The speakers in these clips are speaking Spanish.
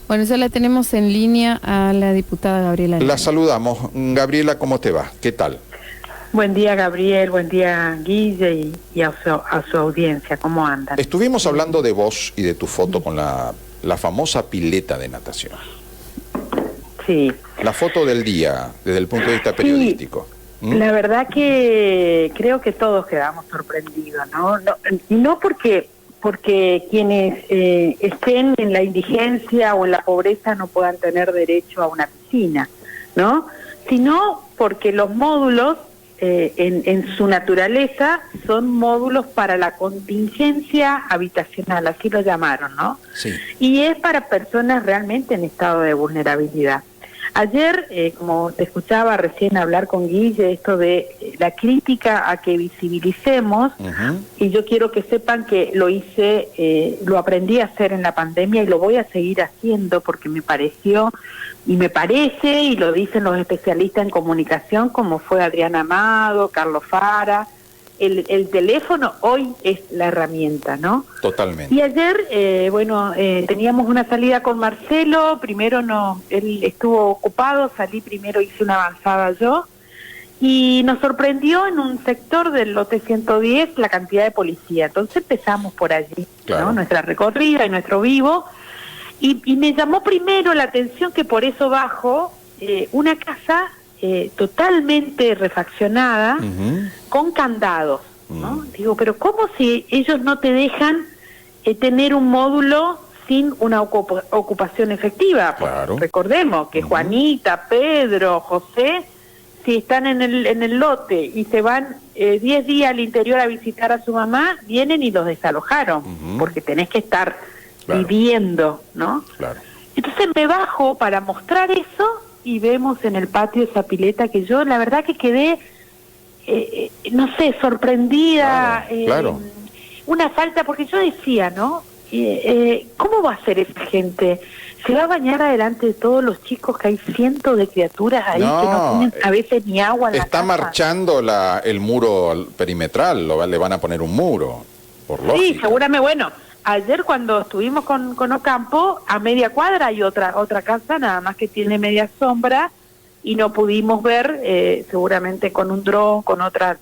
Bueno, ya la tenemos en línea a la diputada Gabriela. La saludamos. Gabriela, ¿cómo te va? ¿Qué tal? Buen día, Gabriel, buen día, Guille, y a su audiencia. ¿Cómo andan? Estuvimos hablando de vos y de tu foto con la famosa pileta de natación. Sí. La foto del día, desde el punto de vista periodístico. La verdad que creo que todos quedamos sorprendidos, ¿no? No porque quienes estén en la indigencia o en la pobreza no puedan tener derecho a una piscina, ¿no? Sino porque los módulos, en su naturaleza, son módulos para la contingencia habitacional, así lo llamaron, ¿no? Sí. Y es para personas realmente en estado de vulnerabilidad. Ayer, como te escuchaba recién hablar con Guille, esto de la crítica a que visibilicemos, y yo quiero que sepan que lo hice, lo aprendí a hacer en la pandemia y lo voy a seguir haciendo porque me pareció, y me parece, y lo dicen los especialistas en comunicación, como fue Adriana Amado, Carlos Fara, el teléfono hoy es la herramienta, ¿no? Totalmente. Y ayer, teníamos una salida con Marcelo, primero él estuvo ocupado, salí primero, hice una avanzada yo, y nos sorprendió en un sector del lote 110 la cantidad de policía. Entonces empezamos por allí, claro, ¿no? Nuestra recorrida y nuestro vivo, y me llamó primero la atención que por eso bajo una casa totalmente refaccionada, con candados, ¿no? Digo, pero ¿cómo si ellos no te dejan tener un módulo sin una ocupación efectiva? Claro. Recordemos que Juanita, Pedro, José, si están en el lote y se van 10 días al interior a visitar a su mamá, vienen y los desalojaron, porque tenés que estar viviendo, ¿no? Claro. Entonces me bajo para mostrar eso y vemos en el patio esa pileta que yo la verdad que quedé, no sé, sorprendida. Claro. Una falta, porque yo decía, ¿no? ¿Cómo va a ser esa gente? ¿Se va a bañar adelante de todos los chicos, que hay cientos de criaturas ahí que no tienen a veces ni agua en la casa? Está marchando el muro perimetral, le van a poner un muro, por lógica. Sí, seguramente, bueno. Ayer cuando estuvimos con Ocampo, a media cuadra hay otra casa, nada más que tiene media sombra, y no pudimos ver, seguramente con un dron, con otra.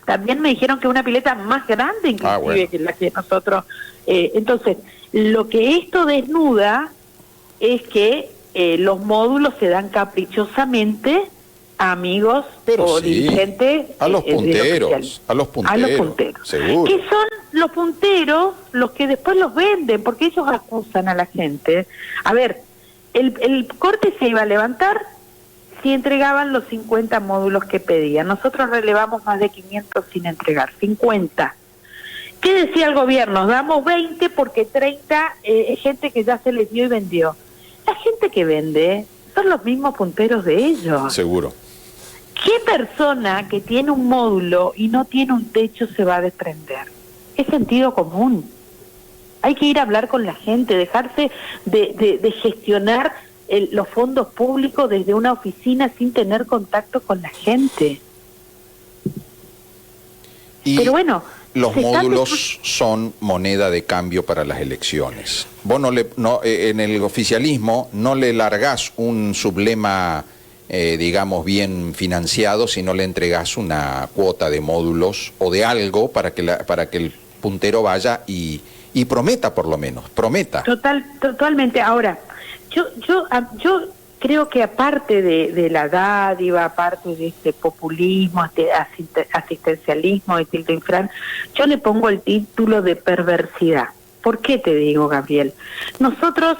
También me dijeron que una pileta más grande inclusive que la que nosotros. Entonces, lo que esto desnuda es que los módulos se dan caprichosamente a amigos o dirigentes. A los punteros, a los punteros. Seguro. Que son los punteros los que después los venden, porque ellos acusan a la gente. A ver, el corte se iba a levantar si entregaban los 50 módulos que pedían. Nosotros relevamos más de 500 sin entregar, 50. ¿Qué decía el gobierno? Damos 20 porque 30 es gente que ya se les dio y vendió. La gente que vende son los mismos punteros de ellos. Seguro. ¿Qué persona que tiene un módulo y no tiene un techo se va a desprender? Es sentido común. Hay que ir a hablar con la gente, dejarse de gestionar los fondos públicos desde una oficina sin tener contacto con la gente. Pero bueno, los módulos son moneda de cambio para las elecciones. Vos en el oficialismo no le largás un sublema, digamos, bien financiado, si no le entregás una cuota de módulos o de algo para que el puntero vaya y prometa, por lo menos, prometa. Totalmente. Ahora, yo creo que aparte de la dádiva, aparte de este populismo, este asistencialismo de Tildo Infran, yo le pongo el título de perversidad. ¿Por qué te digo, Gabriel? Nosotros,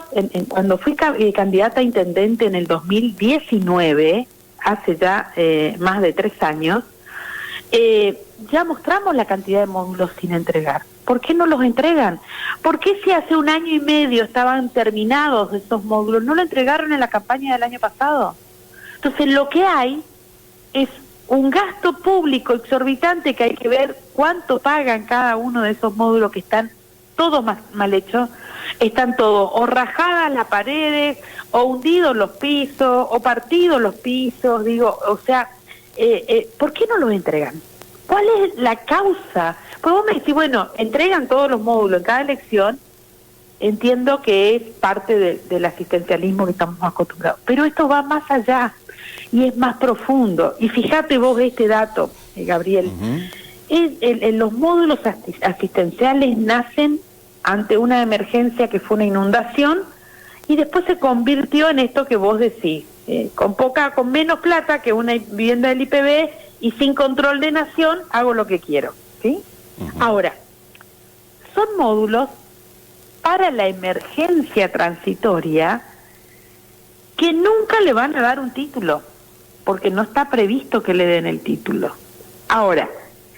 cuando fui candidata a intendente en el 2019, hace ya más de 3 años, ya mostramos la cantidad de módulos sin entregar. ¿Por qué no los entregan? ¿Por qué si hace 1 año y medio estaban terminados esos módulos, no lo entregaron en la campaña del año pasado? Entonces lo que hay es un gasto público exorbitante, que hay que ver cuánto pagan cada uno de esos módulos, que están todos mal hechos, están todos o rajadas las paredes, o hundidos los pisos, o partidos los pisos, digo, o sea, ¿por qué no los entregan? ¿Cuál es la causa? Pues vos me decís, bueno, entregan todos los módulos en cada elección, entiendo que es parte del asistencialismo que estamos acostumbrados, pero esto va más allá y es más profundo. Y fíjate vos este dato, Gabriel, los módulos asistenciales nacen ante una emergencia que fue una inundación y después se convirtió en esto que vos decís, con menos plata que una vivienda del IPB y sin control de nación hago lo que quiero, ¿sí? Ahora, son módulos para la emergencia transitoria que nunca le van a dar un título, porque no está previsto que le den el título. Ahora,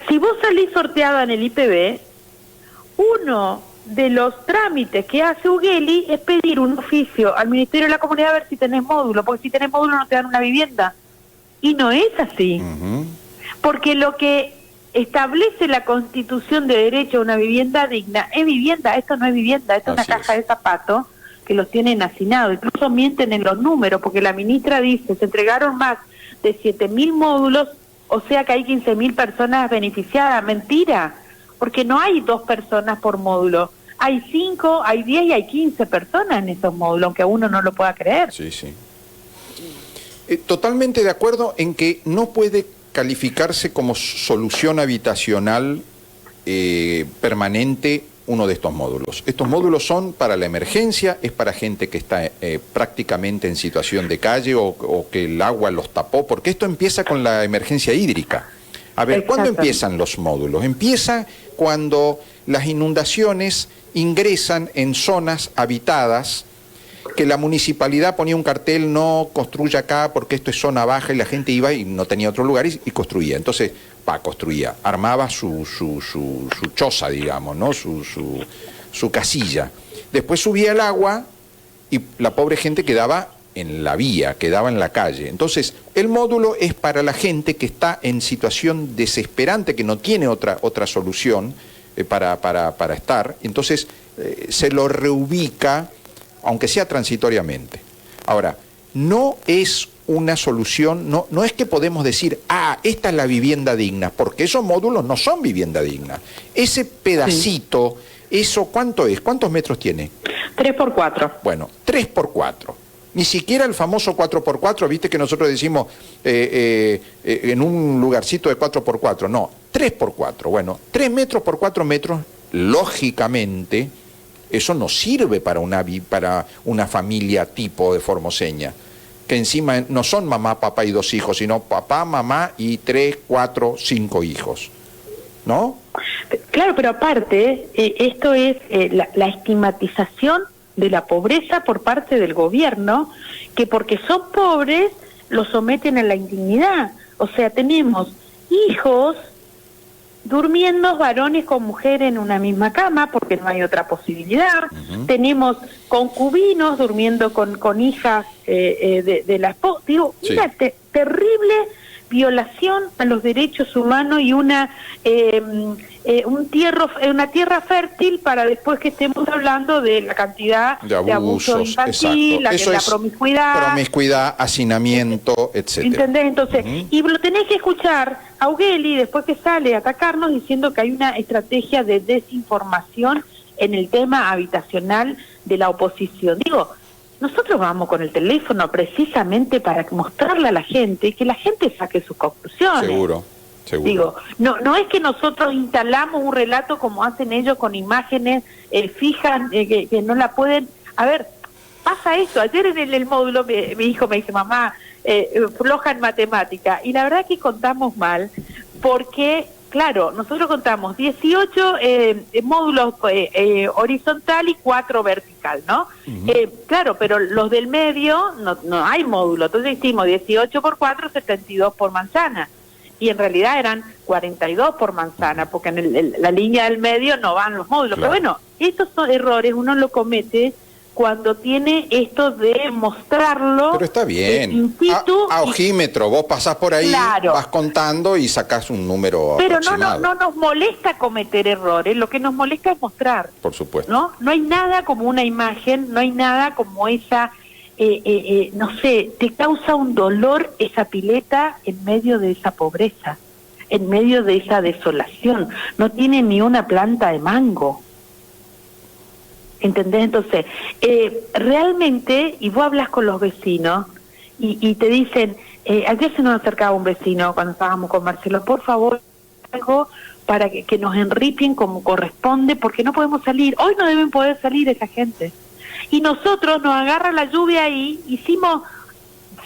si vos salís sorteada en el IPB, uno de los trámites que hace Ugeli es pedir un oficio al Ministerio de la Comunidad a ver si tenés módulo, porque si tenés módulo no te dan una vivienda. Y no es así. Porque lo que establece la Constitución de derecho a una vivienda digna es vivienda, esto no es vivienda, esto es una caja de zapatos que los tienen hacinados, incluso mienten en los números, porque la ministra dice, se entregaron más de 7.000 módulos, o sea que hay 15.000 personas beneficiadas. Mentira, porque no hay 2 personas por módulo, hay 5, hay 10 y hay 15 personas en esos módulos, aunque uno no lo pueda creer. Sí, sí. Totalmente de acuerdo en que no puede calificarse como solución habitacional permanente uno de estos módulos. Estos módulos son para la emergencia, es para gente que está prácticamente en situación de calle o que el agua los tapó, porque esto empieza con la emergencia hídrica. A ver, ¿cuándo empiezan los módulos? Empieza cuando las inundaciones ingresan en zonas habitadas, que la municipalidad ponía un cartel, no construya acá porque esto es zona baja, y la gente iba y no tenía otro lugar y construía. Entonces, construía, armaba su choza, digamos, ¿no? Su casilla. Después subía el agua y la pobre gente quedaba en la vía, quedaba en la calle. Entonces, el módulo es para la gente que está en situación desesperante, que no tiene otra solución para estar. Entonces, se lo reubica, aunque sea transitoriamente. Ahora, no es una solución, no es que podemos decir, esta es la vivienda digna, porque esos módulos no son vivienda digna. Ese pedacito, eso, ¿cuánto es? ¿Cuántos metros tiene? 3x4. Bueno, 3x4. Ni siquiera el famoso 4x4, viste que nosotros decimos en un lugarcito de 4x4, no, 3x4. Bueno, 3 metros por 4 metros, lógicamente, eso no sirve para una familia tipo de formoseña, que encima no son mamá, papá y 2 hijos, sino papá, mamá y 3, 4, 5 hijos, ¿no? Claro, pero aparte, esto es la estigmatización de la pobreza por parte del gobierno, que porque son pobres los someten a la indignidad. O sea, tenemos hijos durmiendo varones con mujeres en una misma cama porque no hay otra posibilidad. Tenemos concubinos durmiendo con hijas de la esposa. Digo, una terrible violación a los derechos humanos y una tierra fértil para después que estemos hablando de la cantidad de abuso infantil, la promiscuidad, hacinamiento, etcétera. ¿Entendés? Entonces, y lo tenés que escuchar a Ugeli después que sale a atacarnos diciendo que hay una estrategia de desinformación en el tema habitacional de la oposición. Digo, nosotros vamos con el teléfono precisamente para mostrarle a la gente y que la gente saque sus conclusiones. Seguro. Digo, no es que nosotros instalamos un relato como hacen ellos con imágenes fijas que no la pueden... A ver, pasa eso. Ayer en el módulo mi hijo me dice, mamá, floja en matemática. Y la verdad que contamos mal porque... Claro, nosotros contamos 18 módulos horizontal y 4 vertical, ¿no? Claro, pero los del medio no hay módulo. Entonces hicimos 18 por 4, 72 por manzana. Y en realidad eran 42 por manzana, porque en la línea del medio no van los módulos. Claro. Pero bueno, estos son errores, uno lo comete cuando tiene esto de mostrarlo. Pero está bien. A ojímetro, vos pasás por ahí, claro, vas contando y sacás un número aproximado. No nos molesta cometer errores, lo que nos molesta es mostrar. Por supuesto. No hay nada como una imagen, no hay nada como esa, no sé, te causa un dolor esa pileta en medio de esa pobreza, en medio de esa desolación. No tiene ni una planta de mango. ¿Entendés? Entonces, realmente, y vos hablas con los vecinos y te dicen, ayer se nos acercaba un vecino cuando estábamos con Marcelo, por favor, algo para que nos enripien como corresponde, porque no podemos salir. Hoy no deben poder salir esa gente. Y nosotros nos agarra la lluvia ahí, hicimos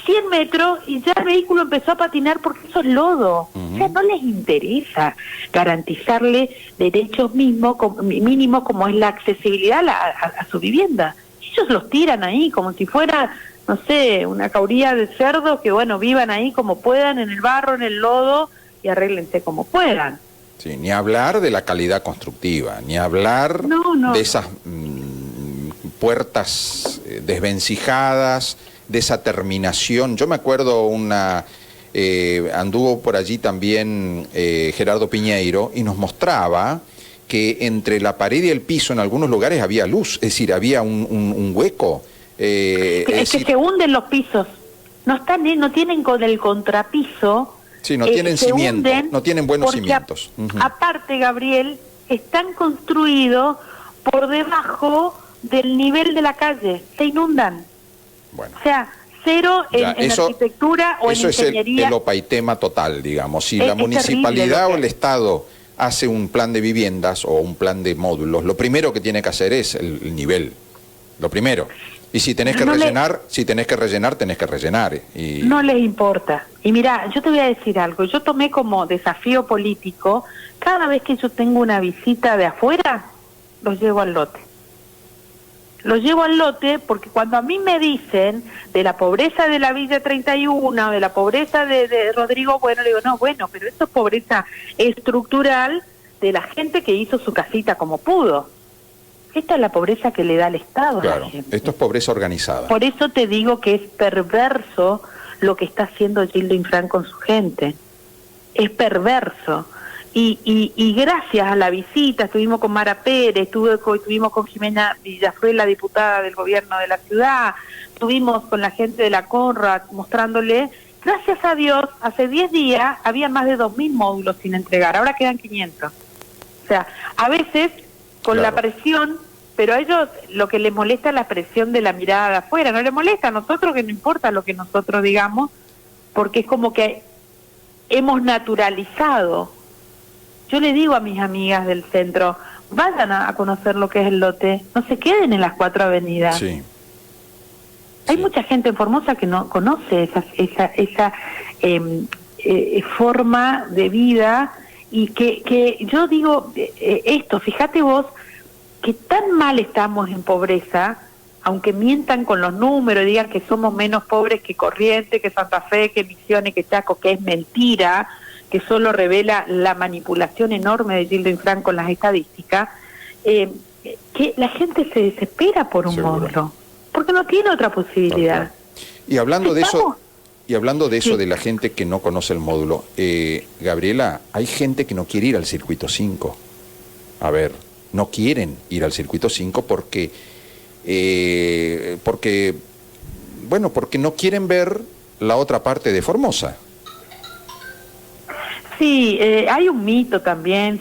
100 metros y ya el vehículo empezó a patinar porque eso es lodo. O sea, no les interesa garantizarle derechos mínimos como es la accesibilidad a su vivienda. Ellos los tiran ahí como si fuera, no sé, una cauría de cerdos que, bueno, vivan ahí como puedan, en el barro, en el lodo, y arréglense como puedan. Sí, ni hablar de la calidad constructiva, ni hablar de esas puertas desvencijadas, de esa terminación. Yo me acuerdo anduvo por allí también Gerardo Piñeiro y nos mostraba que entre la pared y el piso en algunos lugares había luz, es decir, había un hueco. Es que se hunden los pisos, no tienen con el contrapiso. Sí, no tienen cimiento, no tienen buenos cimientos. Aparte, Gabriel, están construidos por debajo del nivel de la calle, se inundan. Bueno. O sea, cero en arquitectura o en ingeniería. Eso es el opaitema total, digamos. Si la municipalidad o el Estado hace un plan de viviendas o un plan de módulos, lo primero que tiene que hacer es el nivel. Lo primero. Y si tenés que rellenar, tenés que rellenar. Y... No les importa. Y mira, yo te voy a decir algo. Yo tomé como desafío político, cada vez que yo tengo una visita de afuera, los llevo al lote. Los llevo al lote porque cuando a mí me dicen de la pobreza de la Villa 31 o de la pobreza de Rodrigo Bueno, le digo, no, bueno, pero esto es pobreza estructural de la gente que hizo su casita como pudo. Esta es la pobreza que le da el Estado a la gente. Esto es pobreza organizada. Por eso te digo que es perverso lo que está haciendo Gildo Infran con su gente. Es perverso. Y gracias a la visita, estuvimos con Mara Pérez, estuvimos con Jimena Villafruel, la diputada del gobierno de la ciudad, estuvimos con la gente de la Conrad mostrándole, gracias a Dios, hace 10 días había más de 2.000 módulos sin entregar, ahora quedan 500. O sea, a veces con la presión, pero a ellos lo que les molesta es la presión de la mirada de afuera, no les molesta a nosotros, que no importa lo que nosotros digamos, porque es como que hemos naturalizado. Yo le digo a mis amigas del centro, vayan a conocer lo que es el lote, no se queden en las 4 avenidas. Sí. Hay mucha gente en Formosa que no conoce esa forma de vida y que yo digo esto, fíjate vos, que tan mal estamos en pobreza, aunque mientan con los números, digan que somos menos pobres que Corrientes, que Santa Fe, que Misiones, que Chaco, que es mentira, que solo revela la manipulación enorme de Gildo Infran con las estadísticas, que la gente se desespera por un módulo, porque no tiene otra posibilidad. Y hablando de eso, de la gente que no conoce el módulo, Gabriela, hay gente que no quiere ir al circuito 5. A ver, no quieren ir al circuito 5 porque no quieren ver la otra parte de Formosa. Sí, hay un mito también,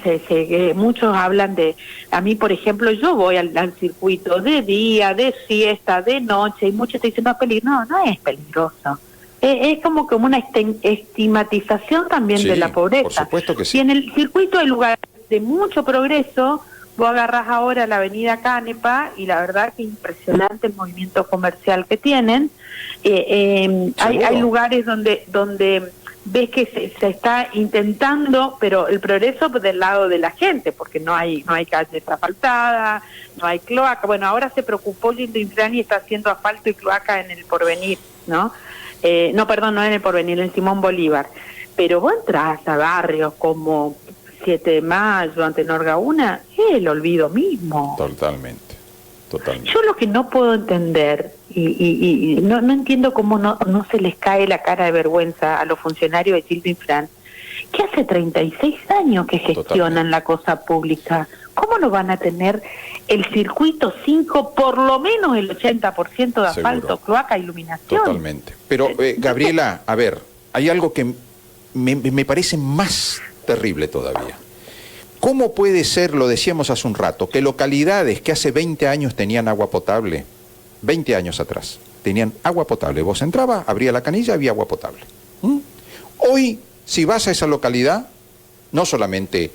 muchos hablan de, a mí por ejemplo, yo voy al circuito de día, de siesta, de noche, y muchos te dicen, no es peligroso, no es peligroso. Es como una estigmatización también de la pobreza. Por supuesto que sí. Y en el circuito hay lugares de mucho progreso, vos agarrás ahora la avenida Canepa, y la verdad que impresionante el movimiento comercial que tienen. Hay lugares donde ves que se está intentando, pero el progreso del lado de la gente, porque no hay calles asfaltadas, no hay cloaca. Bueno, ahora se preocupó Gildo Infran y está haciendo asfalto y cloaca en el Porvenir, ¿no? No en el Porvenir, en Simón Bolívar. Pero vos entras a barrios como 7 de Mayo, Antenor Gauna, es el olvido mismo. Totalmente. Yo lo que no puedo entender, y no entiendo cómo no se les cae la cara de vergüenza a los funcionarios de Gildo Infran, que hace 36 años que gestionan la cosa pública. ¿Cómo no van a tener el circuito 5, por lo menos el 80% de asfalto, cloaca, iluminación? Totalmente. Pero, Gabriela, a ver, hay algo que me parece más terrible todavía. ¿Cómo puede ser, lo decíamos hace un rato, que localidades que hace 20 años tenían agua potable, 20 años atrás, tenían agua potable? Vos entrabas, abría la canilla, había agua potable. Hoy, si vas a esa localidad, no solamente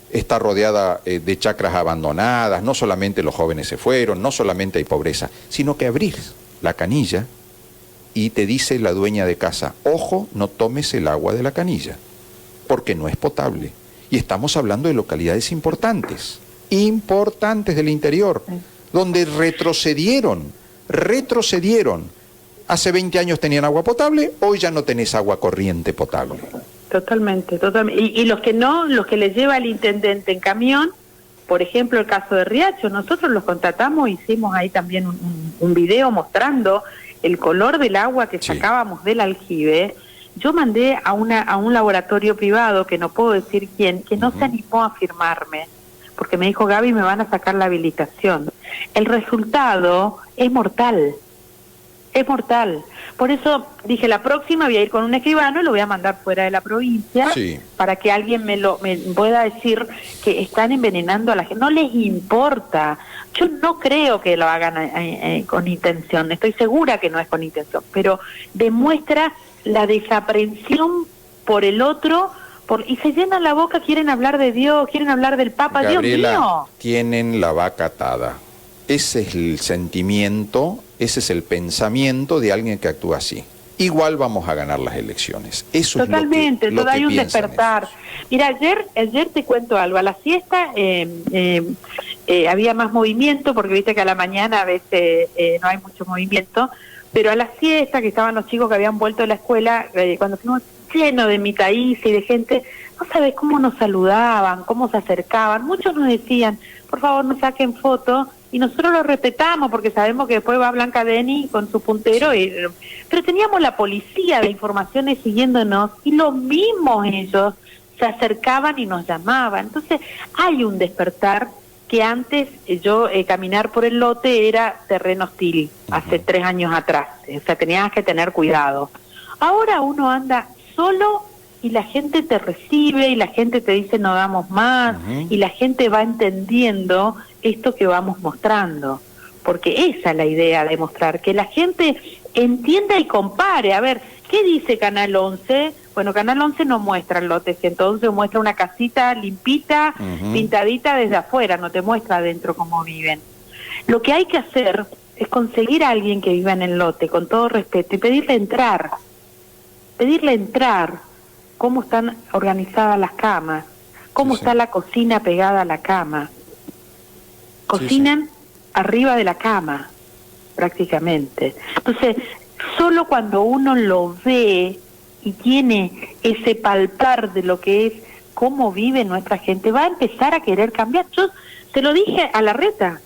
está rodeada de chacras abandonadas, no solamente los jóvenes se fueron, no solamente hay pobreza, sino que abrís la canilla y te dice la dueña de casa, ojo, no tomes el agua de la canilla, porque no es potable. Y estamos hablando de localidades importantes del interior, donde retrocedieron. Hace 20 años tenían agua potable, hoy ya no tenés agua corriente potable. Totalmente. Y los que no, los que les lleva el intendente en camión, por ejemplo el caso de Riacho, nosotros los contratamos, hicimos ahí también un video mostrando el color del agua que sacábamos del aljibe. Yo mandé a un laboratorio privado, que no puedo decir quién, que no se animó a firmarme, porque me dijo, Gaby, me van a sacar la habilitación. El resultado es mortal. Es mortal. Por eso dije, la próxima voy a ir con un escribano y lo voy a mandar fuera de la provincia, para que alguien me pueda decir que están envenenando a la gente. No les importa. Yo no creo que lo hagan con intención. Estoy segura que no es con intención, pero demuestra la desaprensión por el otro, y se llenan la boca, quieren hablar de Dios, quieren hablar del Papa. Gabriela, Dios mío. Tienen la vaca atada. Ese es el sentimiento, ese es el pensamiento de alguien que actúa así. Igual vamos a ganar las elecciones. Eso totalmente, es lo que hay un despertar. Mira, ayer te cuento algo. A la siesta había más movimiento, porque viste que a la mañana a veces no hay mucho movimiento, pero a la siesta, que estaban los chicos que habían vuelto de la escuela, cuando fuimos lleno de mitadiza y de gente, no sabes cómo nos saludaban, cómo se acercaban. Muchos nos decían, por favor, no saquen fotos, y nosotros lo respetamos porque sabemos que después va Blanca Deni con su puntero, pero teníamos la policía de informaciones siguiéndonos, y los mismos ellos se acercaban y nos llamaban. Entonces hay un despertar que antes caminar por el lote era terreno hostil, hace 3 años atrás, o sea, tenías que tener cuidado. Ahora uno anda solo y la gente te recibe y la gente te dice no damos más, y la gente va entendiendo esto que vamos mostrando, porque esa es la idea de mostrar, que la gente entienda y compare. A ver, ¿qué dice Canal 11? Bueno, Canal 11 no muestra lotes, entonces muestra una casita limpita, pintadita desde afuera, no te muestra adentro cómo viven. Lo que hay que hacer es conseguir a alguien que viva en el lote, con todo respeto, y pedirle entrar, cómo están organizadas las camas, cómo está la cocina pegada a la cama. Cocinan arriba de la cama, prácticamente. Entonces, solo cuando uno lo ve y tiene ese palpar de lo que es cómo vive nuestra gente, va a empezar a querer cambiar. Yo te lo dije a Larreta,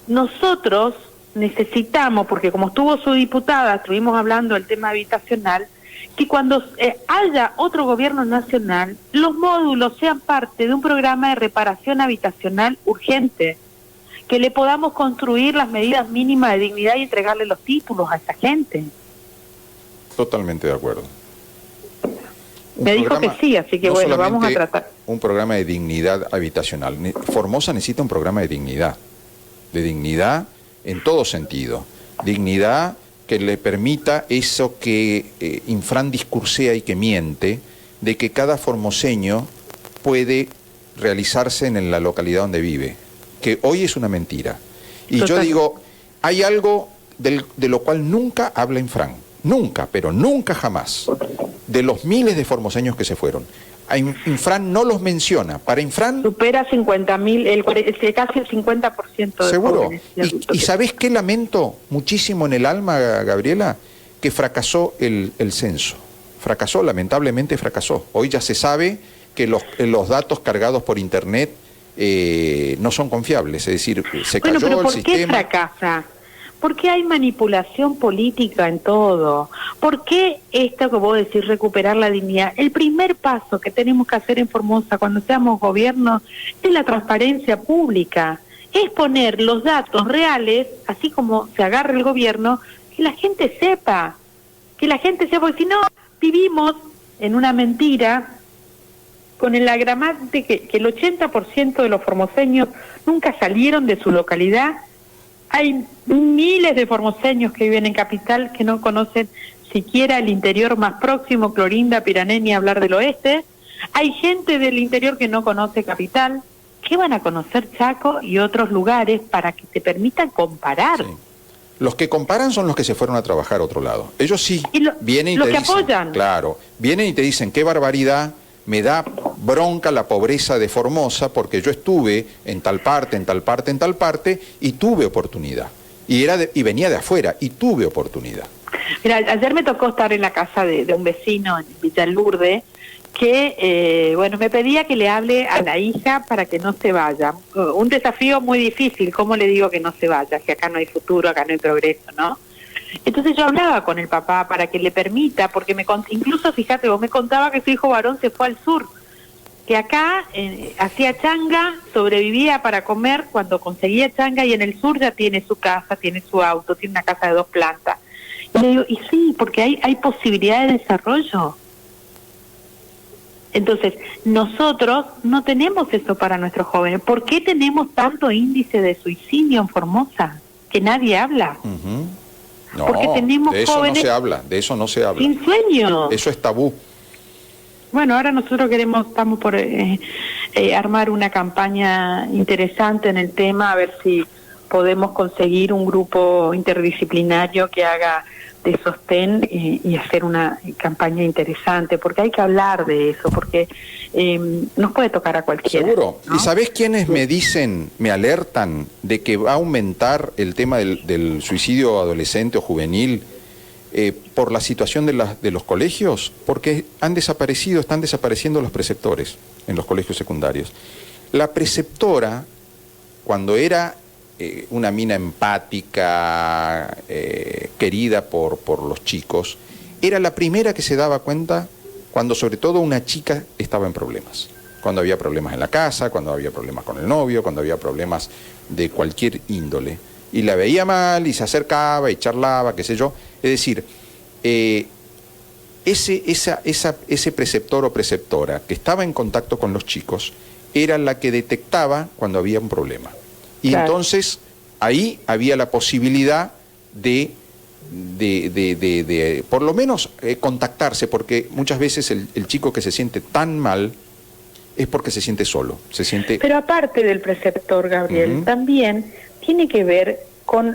nosotros necesitamos, porque como estuvo su diputada, estuvimos hablando del tema habitacional, que cuando haya otro gobierno nacional, los módulos sean parte de un programa de reparación habitacional urgente, que le podamos construir las medidas mínimas de dignidad y entregarle los títulos a esa gente. Totalmente de acuerdo. Me dijo que sí, así que bueno, vamos a tratar. Un programa de dignidad habitacional. Formosa necesita un programa de dignidad en todo sentido. Dignidad que le permita eso que Infran discursea y que miente, de que cada formoseño puede realizarse en la localidad donde vive, que hoy es una mentira. Y yo digo, hay algo de lo cual nunca habla Infran, nunca, pero nunca jamás, de los miles de formoseños que se fueron. Infran no los menciona. Para Infran supera 50.000, casi el 50% de seguro. Jóvenes ¿Y sabés qué lamento muchísimo en el alma, Gabriela? Que fracasó el censo. Lamentablemente fracasó. Hoy ya se sabe que los datos cargados por internet no son confiables, es decir, se cayó pero ¿por el qué sistema. Fracasa? ¿Por qué hay manipulación política en todo? ¿Por qué esto que vos decís, recuperar la dignidad? El primer paso que tenemos que hacer en Formosa cuando seamos gobierno es la transparencia pública. Es poner los datos reales, así como se agarra el gobierno, que la gente sepa. porque si no, vivimos en una mentira con el agravante que el 80% de los formoseños nunca salieron de su localidad. Hay miles de formoseños que viven en Capital que no conocen siquiera el interior más próximo, Clorinda, Pirané, ni hablar del oeste. Hay gente del interior que no conoce Capital. ¿Qué van a conocer Chaco y otros lugares para que te permitan comparar? Sí. Los que comparan son los que se fueron a trabajar a otro lado. Ellos sí vienen y los te que dicen, apoyan. claro, vienen y te dicen, qué barbaridad, me da bronca la pobreza de Formosa porque yo estuve en tal parte, en tal parte, en tal parte y tuve oportunidad. Y venía de afuera y tuve oportunidad. Mira, ayer me tocó estar en la casa de un vecino en Villa Lourdes que, me pedía que le hable a la hija para que no se vaya. Un desafío muy difícil, ¿cómo le digo que no se vaya? Si acá no hay futuro, acá no hay progreso, ¿no? Entonces yo hablaba con el papá para que le permita, porque incluso, fíjate, vos me contaba que su hijo varón se fue al sur, que acá hacía changa, sobrevivía para comer cuando conseguía changa, y en el sur ya tiene su casa, tiene su auto, tiene una casa de 2 plantas. Y le digo, y sí, porque hay posibilidad de desarrollo. Entonces, nosotros no tenemos eso para nuestros jóvenes. ¿Por qué tenemos tanto índice de suicidio en Formosa? Que nadie habla. No, porque tenemos de eso jóvenes no se habla, de eso no se habla. sin sueño. Eso es tabú. Bueno, ahora nosotros estamos por armar una campaña interesante en el tema, a ver si podemos conseguir un grupo interdisciplinario que haga de sostén y hacer una campaña interesante, porque hay que hablar de eso, porque nos puede tocar a cualquiera. Seguro. ¿No? ¿Y sabés quiénes me dicen, me alertan de que va a aumentar el tema del suicidio adolescente o juvenil por la situación de los colegios? Porque están desapareciendo los preceptores en los colegios secundarios. La preceptora, cuando era una mina empática, querida por los chicos, era la primera que se daba cuenta cuando sobre todo una chica estaba en problemas. Cuando había problemas en la casa, cuando había problemas con el novio, cuando había problemas de cualquier índole. Y la veía mal y se acercaba y charlaba, qué sé yo. Es decir, ese preceptor o preceptora que estaba en contacto con los chicos era la que detectaba cuando había un problema. Y claro, entonces ahí había la posibilidad de por lo menos contactarse, porque muchas veces el chico que se siente tan mal es porque se siente solo, se siente... Pero aparte del preceptor, Gabriel, también tiene que ver con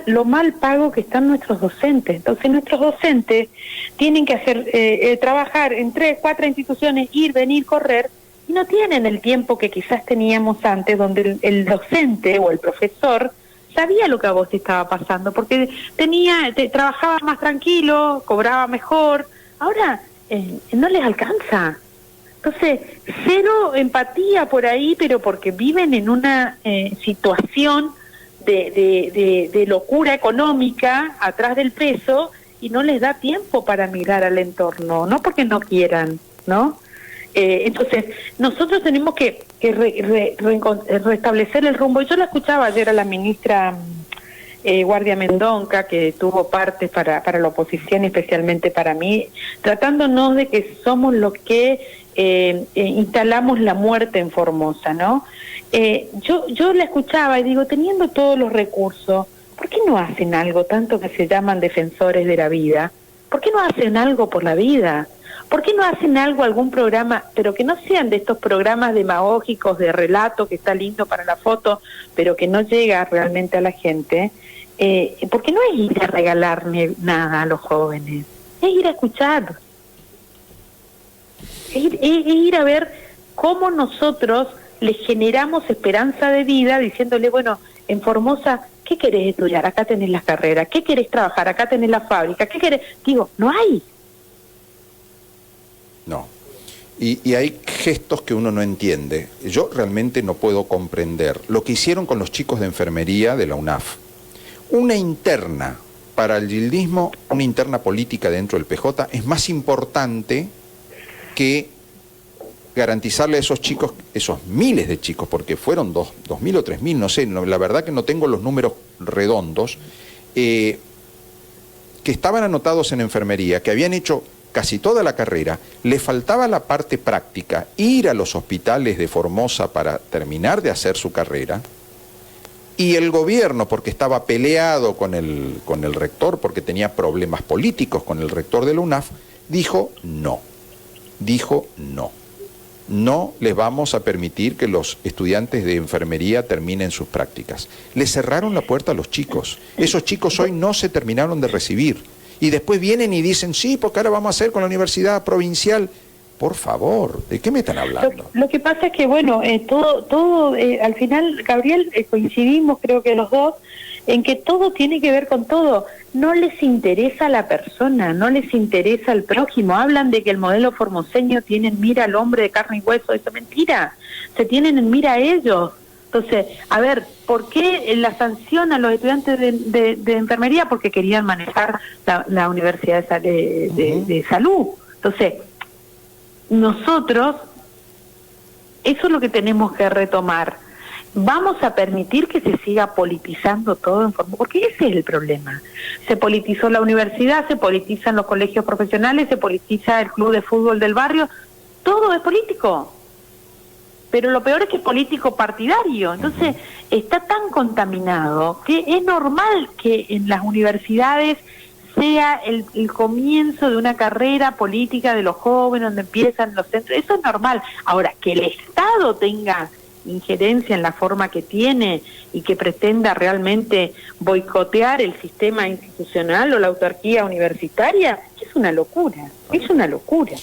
lo mal pago que están nuestros docentes. Entonces nuestros docentes tienen que hacer trabajar en 3, 4 instituciones, ir, venir, correr, y no tienen el tiempo que quizás teníamos antes, donde el docente o el profesor sabía lo que a vos te estaba pasando, porque trabajaba más tranquilo, cobraba mejor. Ahora no les alcanza. Entonces, cero empatía por ahí, pero porque viven en una situación de locura económica atrás del peso, y no les da tiempo para mirar al entorno, no porque no quieran, ¿no? Entonces, nosotros tenemos que restablecer el rumbo. Yo la escuchaba ayer a la ministra Guardia Mendonca, que tuvo parte para la oposición, especialmente para mí, tratándonos de que somos los que instalamos la muerte en Formosa, ¿no? Yo la escuchaba y digo, teniendo todos los recursos, ¿por qué no hacen algo tanto que se llaman defensores de la vida? ¿Por qué no hacen algo por la vida? ¿Por qué no hacen algún programa, pero que no sean de estos programas demagógicos de relato que está lindo para la foto, pero que no llega realmente a la gente? Porque no es ir a regalarle nada a los jóvenes, es ir a escuchar, es ir a ver cómo nosotros les generamos esperanza de vida, diciéndole, bueno, en Formosa, ¿qué querés estudiar? Acá tenés las carreras. ¿Qué querés trabajar? Acá tenés la fábrica. ¿Qué querés? Digo, no hay. No. Y hay gestos que uno no entiende. Yo realmente no puedo comprender lo que hicieron con los chicos de enfermería de la UNAF. Una interna para el yildismo, una interna política dentro del PJ, es más importante que garantizarle a esos chicos, esos miles de chicos, porque fueron 2.000 o 3.000, no sé, la verdad que no tengo los números redondos, que estaban anotados en enfermería, que habían hecho casi toda la carrera, le faltaba la parte práctica, ir a los hospitales de Formosa para terminar de hacer su carrera, y el gobierno, porque estaba peleado con el rector, porque tenía problemas políticos con el rector de la UNAF, dijo no. No les vamos a permitir que los estudiantes de enfermería terminen sus prácticas. Le cerraron la puerta a los chicos. Esos chicos hoy no se terminaron de recibir. Y después vienen y dicen, sí, porque ahora vamos a hacer con la universidad provincial. Por favor, ¿de qué me están hablando? Lo que pasa es que, bueno, al final, Gabriel, coincidimos, creo que los dos, en que todo tiene que ver con todo. No les interesa la persona, no les interesa el prójimo. Hablan de que el modelo formoseño tiene en mira al hombre de carne y hueso. Eso es mentira. Se tienen en mira a ellos. Entonces, a ver, ¿por qué la sanción a los estudiantes de enfermería? Porque querían manejar la Universidad de Salud. Entonces, nosotros, eso es lo que tenemos que retomar. Vamos a permitir que se siga politizando todo en forma, porque ese es el problema. Se politizó la universidad, se politizan los colegios profesionales, se politiza el club de fútbol del barrio, todo es político. Pero lo peor es que es político partidario. Entonces, está tan contaminado que es normal que en las universidades sea el comienzo de una carrera política de los jóvenes, donde empiezan los centros. Eso es normal. Ahora, que el Estado tenga injerencia en la forma que tiene y que pretenda realmente boicotear el sistema institucional o la autarquía universitaria, es una locura, es una locura.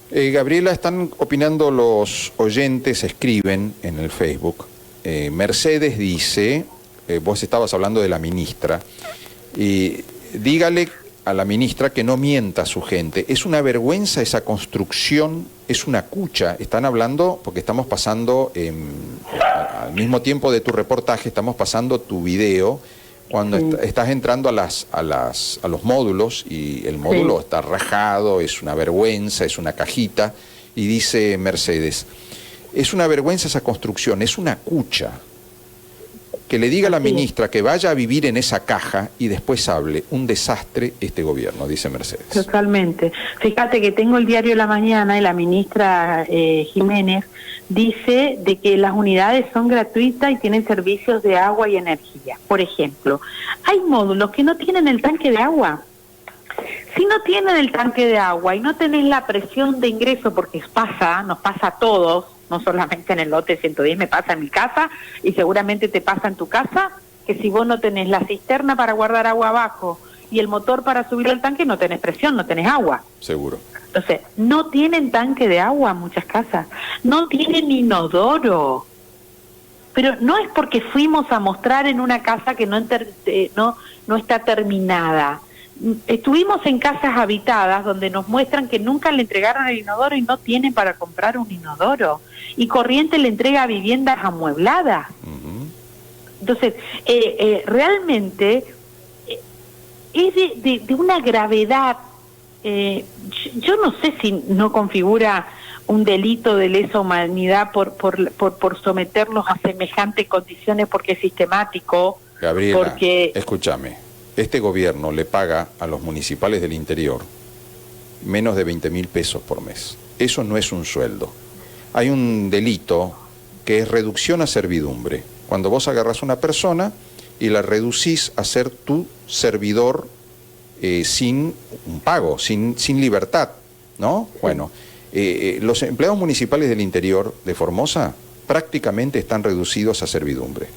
Gabriela, están opinando los oyentes, escriben en el Facebook. Mercedes dice, vos estabas hablando de la ministra, y dígale a la ministra que no mienta a su gente. Es una vergüenza esa construcción, es una cucha. Están hablando, porque estamos pasando, al mismo tiempo de tu reportaje, estamos pasando tu video, cuando estás entrando a los módulos, y el módulo está rajado, es una vergüenza, es una cajita, y dice Mercedes, es una vergüenza esa construcción, es una cucha. Que le diga a la ministra que vaya a vivir en esa caja y después hable. Un desastre este gobierno, dice Mercedes. Totalmente. Fíjate que tengo el diario La Mañana y la ministra Jiménez dice de que las unidades son gratuitas y tienen servicios de agua y energía. Por ejemplo, hay módulos que no tienen el tanque de agua. Si no tienen el tanque de agua y no tenés la presión de ingreso, porque nos pasa a todos, no solamente en el lote 110, me pasa en mi casa y seguramente te pasa en tu casa, que si vos no tenés la cisterna para guardar agua abajo y el motor para subir al tanque, no tenés presión, no tenés agua. Seguro. Entonces, no tienen tanque de agua muchas casas, no tienen inodoro. Pero no es porque fuimos a mostrar en una casa que no está terminada. Estuvimos en casas habitadas donde nos muestran que nunca le entregaron el inodoro y no tienen para comprar un inodoro. Y Corrientes le entrega viviendas amuebladas. Entonces, realmente es de una gravedad. Yo no sé si no configura un delito de lesa humanidad por someterlos a semejantes condiciones porque es sistemático. Gabriela, escúchame. Este gobierno le paga a los municipales del interior menos de 20.000 pesos por mes. Eso no es un sueldo. Hay un delito que es reducción a servidumbre. Cuando vos agarrás a una persona y la reducís a ser tu servidor sin un pago, sin libertad, ¿no? Bueno, los empleados municipales del interior de Formosa prácticamente están reducidos a servidumbre.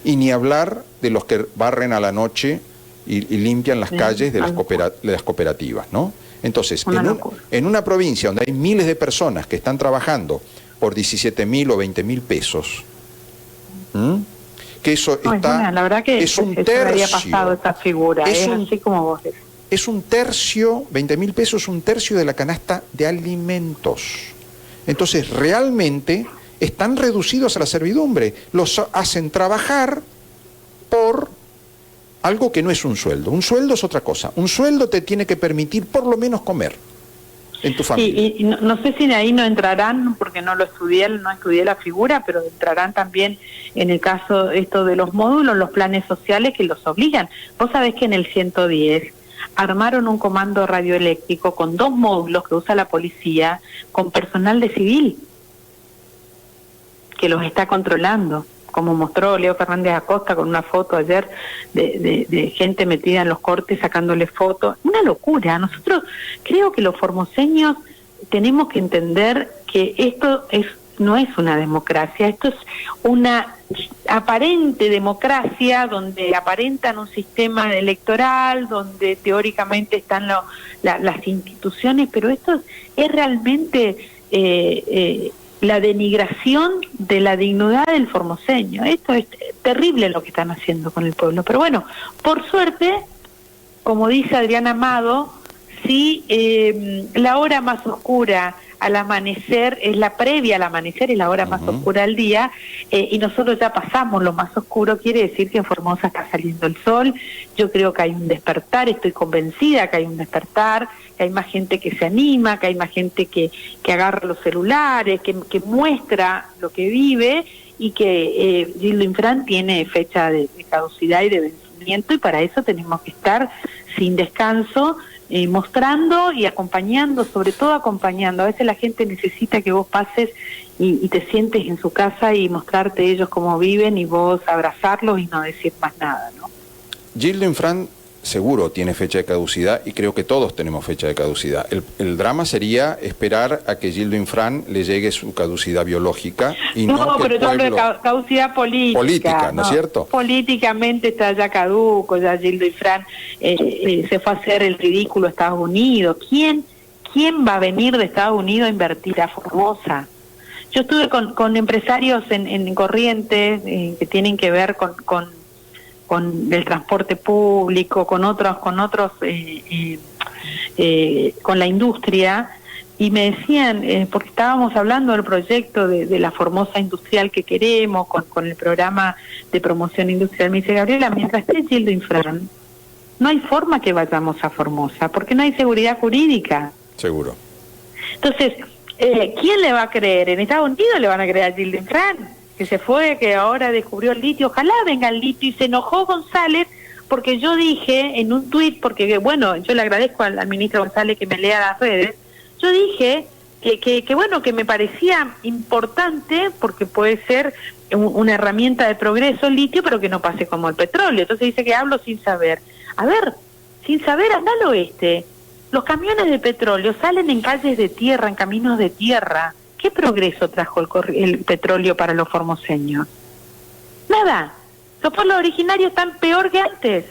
Y ni hablar de los que barren a la noche y limpian las calles de las cooperativas, ¿no? Entonces, en una provincia donde hay miles de personas que están trabajando por 17.000 o 20.000 pesos, que eso está... La verdad que es un tercio. Habría pasado esa figura, así como vos decís. Es un tercio, 20.000 pesos, un tercio de la canasta de alimentos. Entonces, realmente están reducidos a la servidumbre. Los hacen trabajar por algo que no es un sueldo. Un sueldo es otra cosa. Un sueldo te tiene que permitir por lo menos comer en tu familia. Y no sé si de ahí no entrarán, porque no estudié la figura, pero entrarán también en el caso esto de los módulos, los planes sociales que los obligan. Vos sabés que en el 110 armaron un comando radioeléctrico con 2 módulos que usa la policía, con personal de civil, que los está controlando, como mostró Leo Fernández Acosta con una foto ayer de gente metida en los cortes sacándole fotos. Una locura. Nosotros creo que los formoseños tenemos que entender que esto no es una democracia, esto es una aparente democracia donde aparentan un sistema electoral, donde teóricamente están las instituciones, pero esto es realmente la denigración de la dignidad del formoseño. Esto es terrible lo que están haciendo con el pueblo. Pero bueno, por suerte, como dice Adrián Amado, sí, la hora más oscura al amanecer es la previa al amanecer, es la hora más oscura del día, y nosotros ya pasamos lo más oscuro, quiere decir que en Formosa está saliendo el sol. Yo creo que hay un despertar, estoy convencida que hay un despertar, que hay más gente que se anima, que hay más gente que agarra los celulares, que muestra lo que vive, y que Gildo Infran tiene fecha de caducidad y de vencimiento, y para eso tenemos que estar sin descanso, mostrando y acompañando, sobre todo acompañando. A veces la gente necesita que vos pases y te sientes en su casa y mostrarte ellos cómo viven y vos abrazarlos y no decir más nada, ¿no? Gildo Infran seguro tiene fecha de caducidad y creo que todos tenemos fecha de caducidad. El drama sería esperar a que Gildo Infran le llegue su caducidad biológica y no que pero el pueblo... yo hablo de caducidad política. Política, ¿no es cierto? Políticamente está ya caduco, ya Gildo Infran se fue a hacer el ridículo a Estados Unidos. ¿Quién va a venir de Estados Unidos a invertir a Formosa? Yo estuve con empresarios en Corrientes que tienen que ver con el transporte público, con la industria, y me decían, porque estábamos hablando del proyecto de la Formosa industrial que queremos, con el programa de promoción industrial, me dice: Gabriela, mientras esté Gildo Infran, no hay forma que vayamos a Formosa, porque no hay seguridad jurídica. Seguro. Entonces, ¿quién le va a creer? ¿En Estados Unidos le van a creer a Gildo Infran? Que se fue, que ahora descubrió el litio, ojalá venga el litio. Y se enojó González porque yo dije en un tuit, porque bueno, yo le agradezco al ministro González que me lea las redes, yo dije que bueno, que me parecía importante porque puede ser una herramienta de progreso el litio, pero que no pase como el petróleo. Entonces dice que hablo sin saber. A ver, sin saber, anda al oeste. Los camiones de petróleo salen en calles de tierra, en caminos de tierra. ¿Qué progreso trajo el petróleo para los formoseños? Nada. Los pueblos originarios están peor que antes.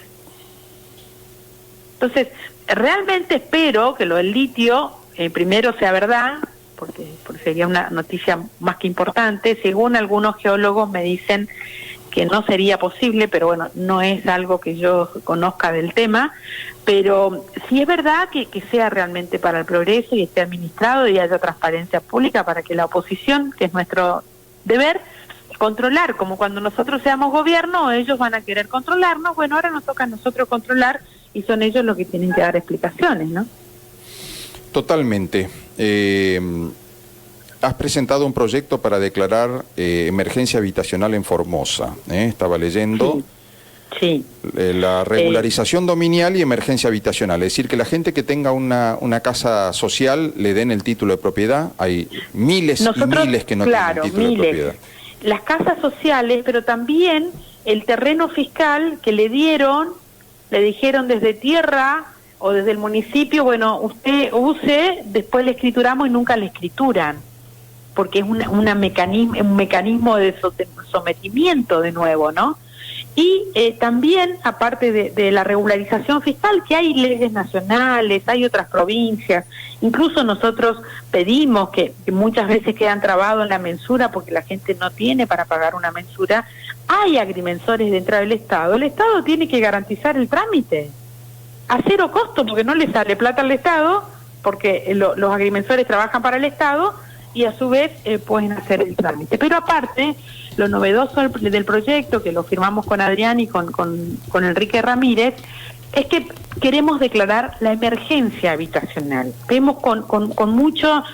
Entonces, realmente espero que lo del litio, primero sea verdad, porque sería una noticia más que importante. Según algunos geólogos me dicen que no sería posible, pero bueno, no es algo que yo conozca del tema, pero sí es verdad que sea realmente para el progreso y esté administrado y haya transparencia pública para que la oposición, que es nuestro deber, controlar, como cuando nosotros seamos gobierno, ellos van a querer controlarnos. Bueno, ahora nos toca a nosotros controlar y son ellos los que tienen que dar explicaciones, ¿no? Totalmente. Has presentado un proyecto para declarar emergencia habitacional en Formosa. Estaba leyendo. Sí. La regularización dominial y emergencia habitacional. Es decir, que la gente que tenga una casa social le den el título de propiedad. Hay miles y miles que no tienen el título de propiedad. Las casas sociales, pero también el terreno fiscal que le dijeron desde tierra o desde el municipio, bueno, usted use, después le escrituramos y nunca le escrituran, porque es un mecanismo de sometimiento de nuevo, ¿no? Y también, aparte de la regularización fiscal, que hay leyes nacionales, hay otras provincias, incluso nosotros pedimos que muchas veces quedan trabados en la mensura porque la gente no tiene para pagar una mensura, hay agrimensores dentro del Estado, el Estado tiene que garantizar el trámite a cero costo, porque no le sale plata al Estado, porque los agrimensores trabajan para el Estado y a su vez pueden hacer el trámite. Pero aparte, lo novedoso del proyecto, que lo firmamos con Adrián y con Enrique Ramírez, es que queremos declarar la emergencia habitacional. Vemos con mucha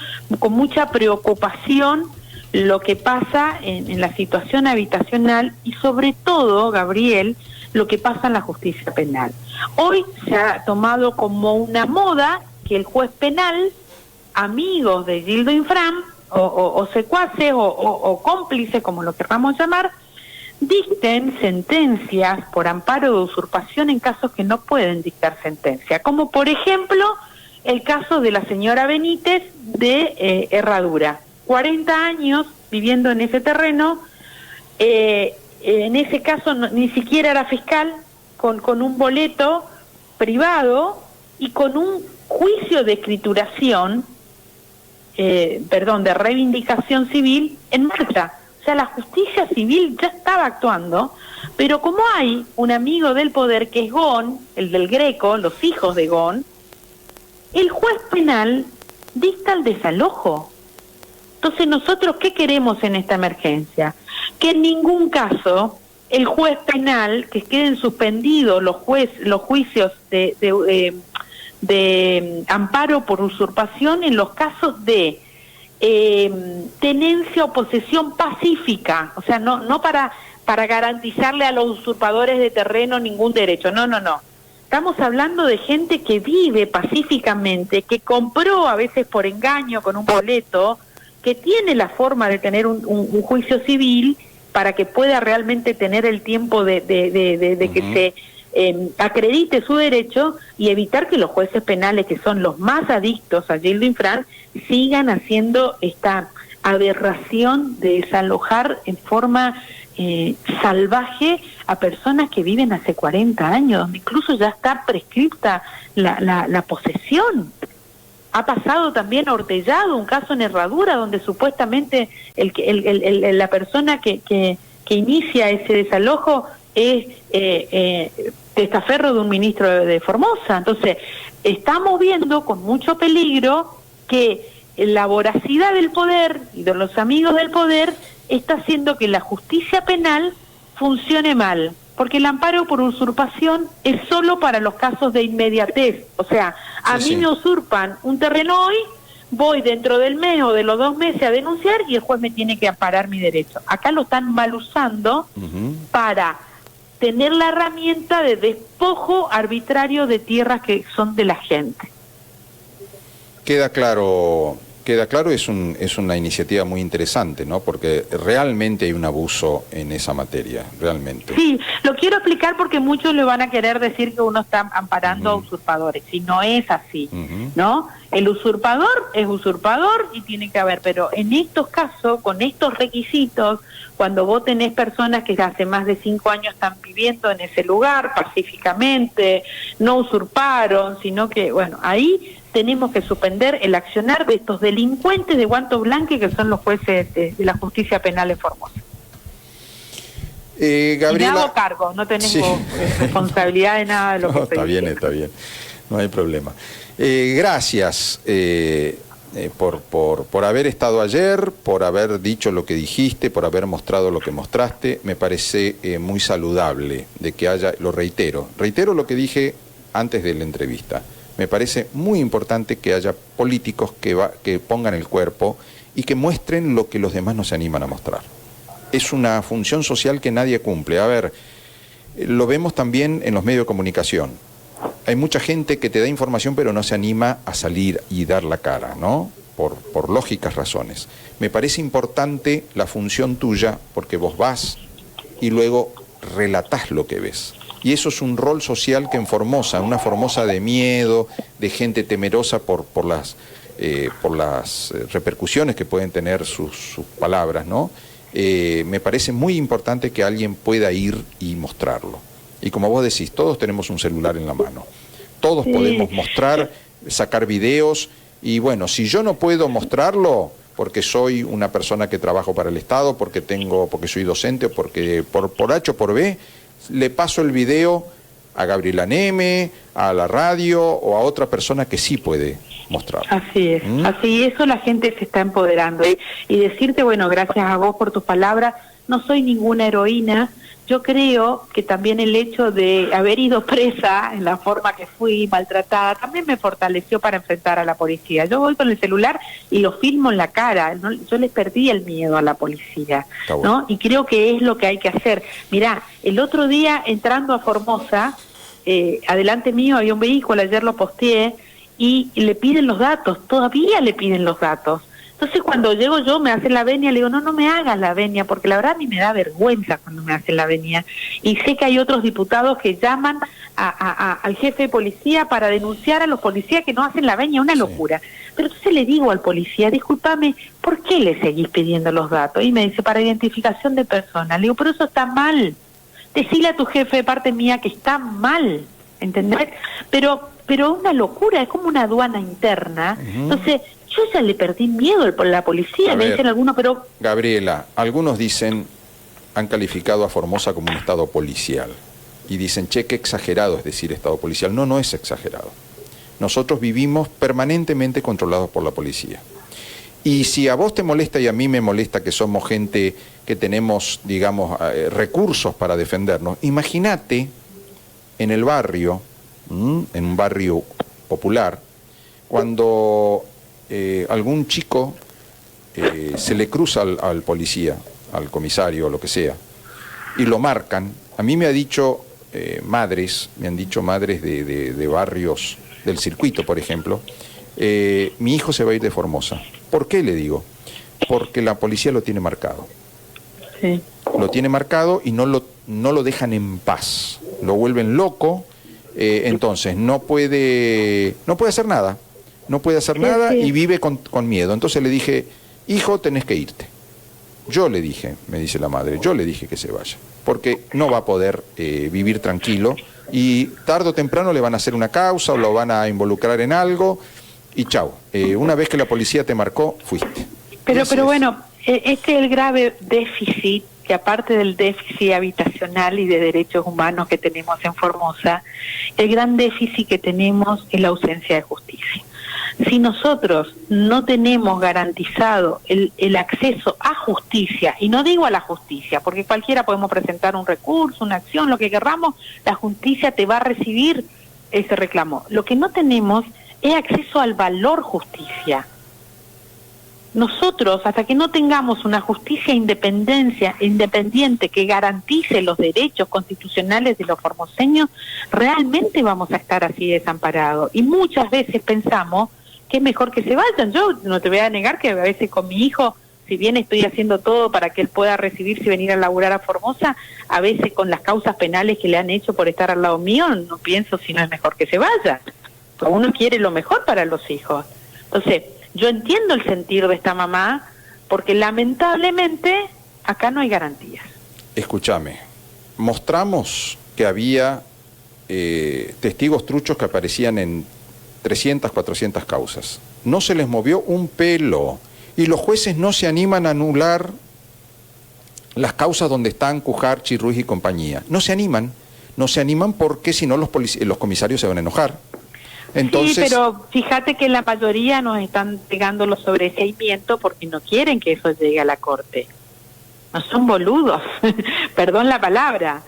preocupación lo que pasa en la situación habitacional y sobre todo, Gabriel, lo que pasa en la justicia penal. Hoy se ha tomado como una moda que el juez penal, amigos de Gildo Infran, o secuaces o cómplices, como lo queramos llamar, dicten sentencias por amparo de usurpación en casos que no pueden dictar sentencia, como por ejemplo el caso de la señora Benítez de Herradura, 40 años viviendo en ese terreno, en ese caso ni siquiera era fiscal, con un boleto privado y con un juicio de escrituración, de reivindicación civil en marcha. O sea, la justicia civil ya estaba actuando, pero como hay un amigo del poder que es Gon, el del Greco, los hijos de Gon, el juez penal dicta el desalojo. Entonces, ¿nosotros qué queremos en esta emergencia? Que en ningún caso el juez penal, que queden suspendidos los juicios de amparo por usurpación en los casos de tenencia o posesión pacífica, o sea, no para garantizarle a los usurpadores de terreno ningún derecho, no. Estamos hablando de gente que vive pacíficamente, que compró a veces por engaño con un boleto, que tiene la forma de tener un juicio civil para que pueda realmente tener el tiempo de que se acredite su derecho y evitar que los jueces penales, que son los más adictos a Gildo Infran, sigan haciendo esta aberración de desalojar en forma salvaje a personas que viven hace 40 años, donde incluso ya está prescripta la posesión. Ha pasado también a Ortellado, un caso en Herradura, donde supuestamente la persona que inicia ese desalojo es testaferro de un ministro de Formosa. Entonces, estamos viendo con mucho peligro que la voracidad del poder y de los amigos del poder está haciendo que la justicia penal funcione mal, porque el amparo por usurpación es solo para los casos de inmediatez. O sea, a mí me usurpan un terreno hoy, voy dentro del mes o de los 2 meses a denunciar y el juez me tiene que amparar mi derecho. Acá lo están mal usando para tener la herramienta de despojo arbitrario de tierras que son de la gente. Queda claro, es una iniciativa muy interesante, ¿no? Porque realmente hay un abuso en esa materia, realmente. Sí, lo quiero explicar porque muchos le van a querer decir que uno está amparando a usurpadores, y no es así, ¿no? El usurpador es usurpador y tiene que haber, pero en estos casos, con estos requisitos, cuando vos tenés personas que hace más de 5 años están viviendo en ese lugar pacíficamente, no usurparon, sino que, bueno, ahí tenemos que suspender el accionar de estos delincuentes de guanto blanco que son los jueces de la justicia penal en Formosa. Gabriela... Y me hago cargo, no tenemos responsabilidad de nada de lo que estoy diciendo. Está bien, no hay problema. Gracias por haber estado ayer, por haber dicho lo que dijiste, por haber mostrado lo que mostraste. Me parece muy saludable de que haya, lo reitero lo que dije antes de la entrevista. Me parece muy importante que haya políticos que pongan el cuerpo y que muestren lo que los demás no se animan a mostrar. Es una función social que nadie cumple. A ver, lo vemos también en los medios de comunicación. Hay mucha gente que te da información pero no se anima a salir y dar la cara, ¿no? Por lógicas razones. Me parece importante la función tuya porque vos vas y luego relatás lo que ves. Y eso es un rol social que en Formosa, una Formosa de miedo, de gente temerosa por las repercusiones que pueden tener sus palabras, ¿no? Me parece muy importante que alguien pueda ir y mostrarlo. Y como vos decís, todos tenemos un celular en la mano. Todos podemos mostrar, sacar videos. Y bueno, si yo no puedo mostrarlo porque soy una persona que trabajo para el Estado, porque soy docente, porque por H o por B, le paso el video a Gabriela Neme, a la radio o a otra persona que sí puede mostrarlo. Así es, así eso la gente se está empoderando. Y decirte, bueno, gracias a vos por tus palabras, no soy ninguna heroína, yo creo que también el hecho de haber ido presa en la forma que fui, maltratada, también me fortaleció para enfrentar a la policía. Yo voy con el celular y lo filmo en la cara, ¿no? Yo les perdí el miedo a la policía, bueno. ¿no? Y creo que es lo que hay que hacer. Mirá, el otro día entrando a Formosa, adelante mío había un vehículo, ayer lo posteé, y le piden los datos, todavía le piden los datos. Entonces cuando llego yo me hacen la venia, le digo, no me hagas la venia, porque la verdad a mí me da vergüenza cuando me hacen la venia. Y sé que hay otros diputados que llaman al jefe de policía para denunciar a los policías que no hacen la venia, una locura. Pero entonces le digo al policía, discúlpame, ¿por qué le seguís pidiendo los datos? Y me dice, para identificación de personas. Le digo, pero eso está mal. Decile a tu jefe de parte mía que está mal, ¿entendés? Pero una locura, es como una aduana interna. Entonces, yo ya le perdí miedo por la policía, me dicen algunos, pero... Gabriela, algunos dicen, han calificado a Formosa como un estado policial, y dicen, che, qué exagerado es decir estado policial. No, no es exagerado. Nosotros vivimos permanentemente controlados por la policía. Y si a vos te molesta y a mí me molesta que somos gente que tenemos, digamos, recursos para defendernos, imagínate en el barrio, en un barrio popular, cuando algún chico se le cruza al policía, al comisario o lo que sea, y lo marcan. A mí me han dicho madres de barrios del circuito, por ejemplo, mi hijo se va a ir de Formosa. ¿Por qué le digo? Porque la policía lo tiene marcado. Sí. Lo tiene marcado y no lo dejan en paz. Lo vuelven loco, entonces no puede hacer nada. No puede hacer nada y vive con miedo. Entonces le dije, hijo, tenés que irte. Yo le dije, me dice la madre, yo le dije que se vaya, porque no va a poder vivir tranquilo y tarde o temprano le van a hacer una causa o lo van a involucrar en algo y chau. Una vez que la policía te marcó, fuiste. Pero bueno, este es el grave déficit, que aparte del déficit habitacional y de derechos humanos que tenemos en Formosa, el gran déficit que tenemos es la ausencia de justicia. Si nosotros no tenemos garantizado el acceso a justicia, y no digo a la justicia, porque cualquiera podemos presentar un recurso, una acción, lo que querramos, la justicia te va a recibir ese reclamo. Lo que no tenemos es acceso al valor justicia. Nosotros, hasta que no tengamos una justicia independiente que garantice los derechos constitucionales de los formoseños, realmente vamos a estar así desamparados. Y muchas veces pensamos que es mejor que se vayan. Yo no te voy a negar que a veces con mi hijo, si bien estoy haciendo todo para que él pueda recibirse y venir a laburar a Formosa, a veces con las causas penales que le han hecho por estar al lado mío, no pienso si no es mejor que se vaya. Porque uno quiere lo mejor para los hijos. Entonces, yo entiendo el sentir de esta mamá, porque lamentablemente acá no hay garantías. Escúchame, mostramos que había testigos truchos que aparecían en 300, 400 causas. No se les movió un pelo y los jueces no se animan a anular las causas donde están Cujarchi, Ruiz y compañía. No se animan porque si no los comisarios se van a enojar. Entonces, sí, pero fíjate que la mayoría nos están pegando los sobreseimientos porque no quieren que eso llegue a la corte. No son boludos, perdón la palabra,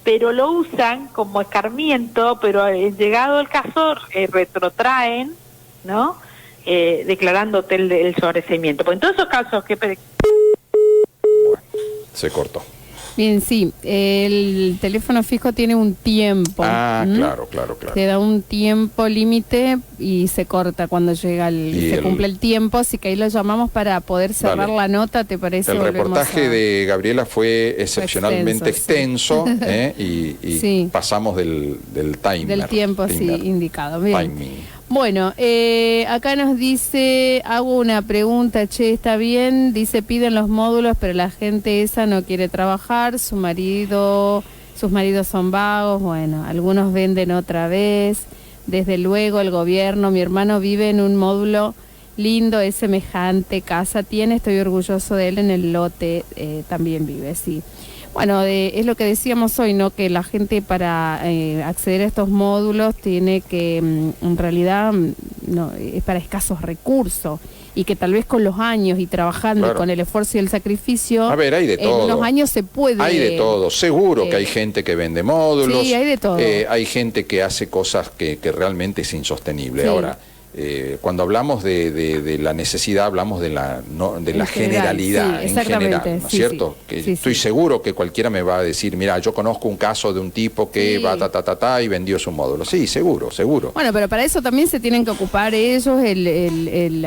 pero lo usan como escarmiento, pero llegado el caso retrotraen, ¿no? Declarándote el sobreseimiento. Porque en todos esos casos que... Bueno, se cortó. Bien, sí, el teléfono fijo tiene un tiempo. Claro. Te da un tiempo límite y se corta cuando llega se cumple el tiempo, así que ahí lo llamamos para poder cerrar la nota, ¿te parece? El reportaje de Gabriela fue excepcionalmente extenso y sí, pasamos del timer. Del tiempo, sí, indicado. Bien. Timing. Bueno, acá nos dice, hago una pregunta, está bien, dice piden los módulos, pero la gente esa no quiere trabajar, sus maridos son vagos, bueno, algunos venden otra vez, desde luego el gobierno, mi hermano vive en un módulo lindo, es semejante casa tiene, estoy orgulloso de él, en el lote también vive, sí. Bueno, es lo que decíamos hoy, ¿no? Que la gente para acceder a estos módulos tiene que, en realidad, es para escasos recursos, y que tal vez con los años y trabajando, claro, y con el esfuerzo y el sacrificio, a ver, hay de todo. En unos años se puede. Hay de todo, seguro que hay gente que vende módulos, sí, hay de todo. Hay gente que hace cosas que realmente es insostenible. Sí. Ahora, cuando hablamos de la necesidad, hablamos de la generalidad, sí, en general, ¿no es sí, cierto? Sí, Que sí, estoy seguro que cualquiera me va a decir, mira, yo conozco un caso de un tipo que va y vendió su módulo. Sí, seguro. Bueno, pero para eso también se tienen que ocupar ellos, el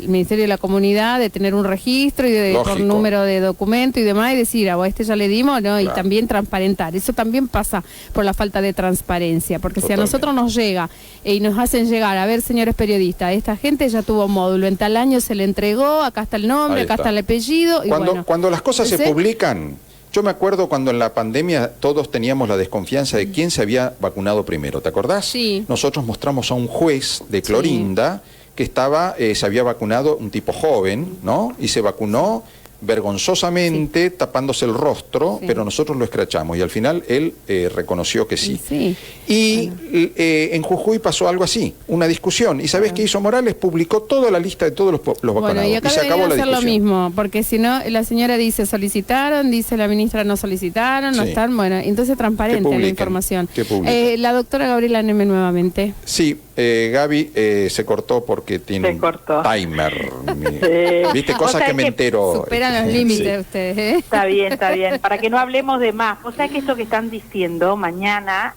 Ministerio de la Comunidad, de tener un registro y por número de documento y demás, y decir, a este ya le dimos, ¿no? Claro. Y también transparentar. Eso también pasa por la falta de transparencia, porque si a nosotros nos llega y nos hacen llegar, a ver, señores periodistas, esta gente ya tuvo módulo, en tal año se le entregó, acá está el nombre, acá está el apellido. Y cuando las cosas se publican, yo me acuerdo cuando en la pandemia todos teníamos la desconfianza de quién se había vacunado primero, ¿te acordás? Sí. Nosotros mostramos a un juez de Clorinda que se había vacunado, un tipo joven, ¿no? Y se vacunó vergonzosamente, tapándose el rostro, pero nosotros lo escrachamos y al final él reconoció que sí. Y en Jujuy pasó algo así, una discusión. ¿Y sabés qué hizo Morales? Publicó toda la lista de todos los vacunados. Bueno, y acá se acabó la discusión. Lo mismo, porque si no, la señora dice solicitaron, dice la ministra no solicitaron, no están, bueno, entonces transparente la información. La doctora Gabriela Neme nuevamente. Sí, Gaby se cortó porque tiene un timer. ¿Viste? Cosas que me entero. Superan los límites ustedes, ¿eh? Está bien. Para que no hablemos de más. O sea que esto que están diciendo, mañana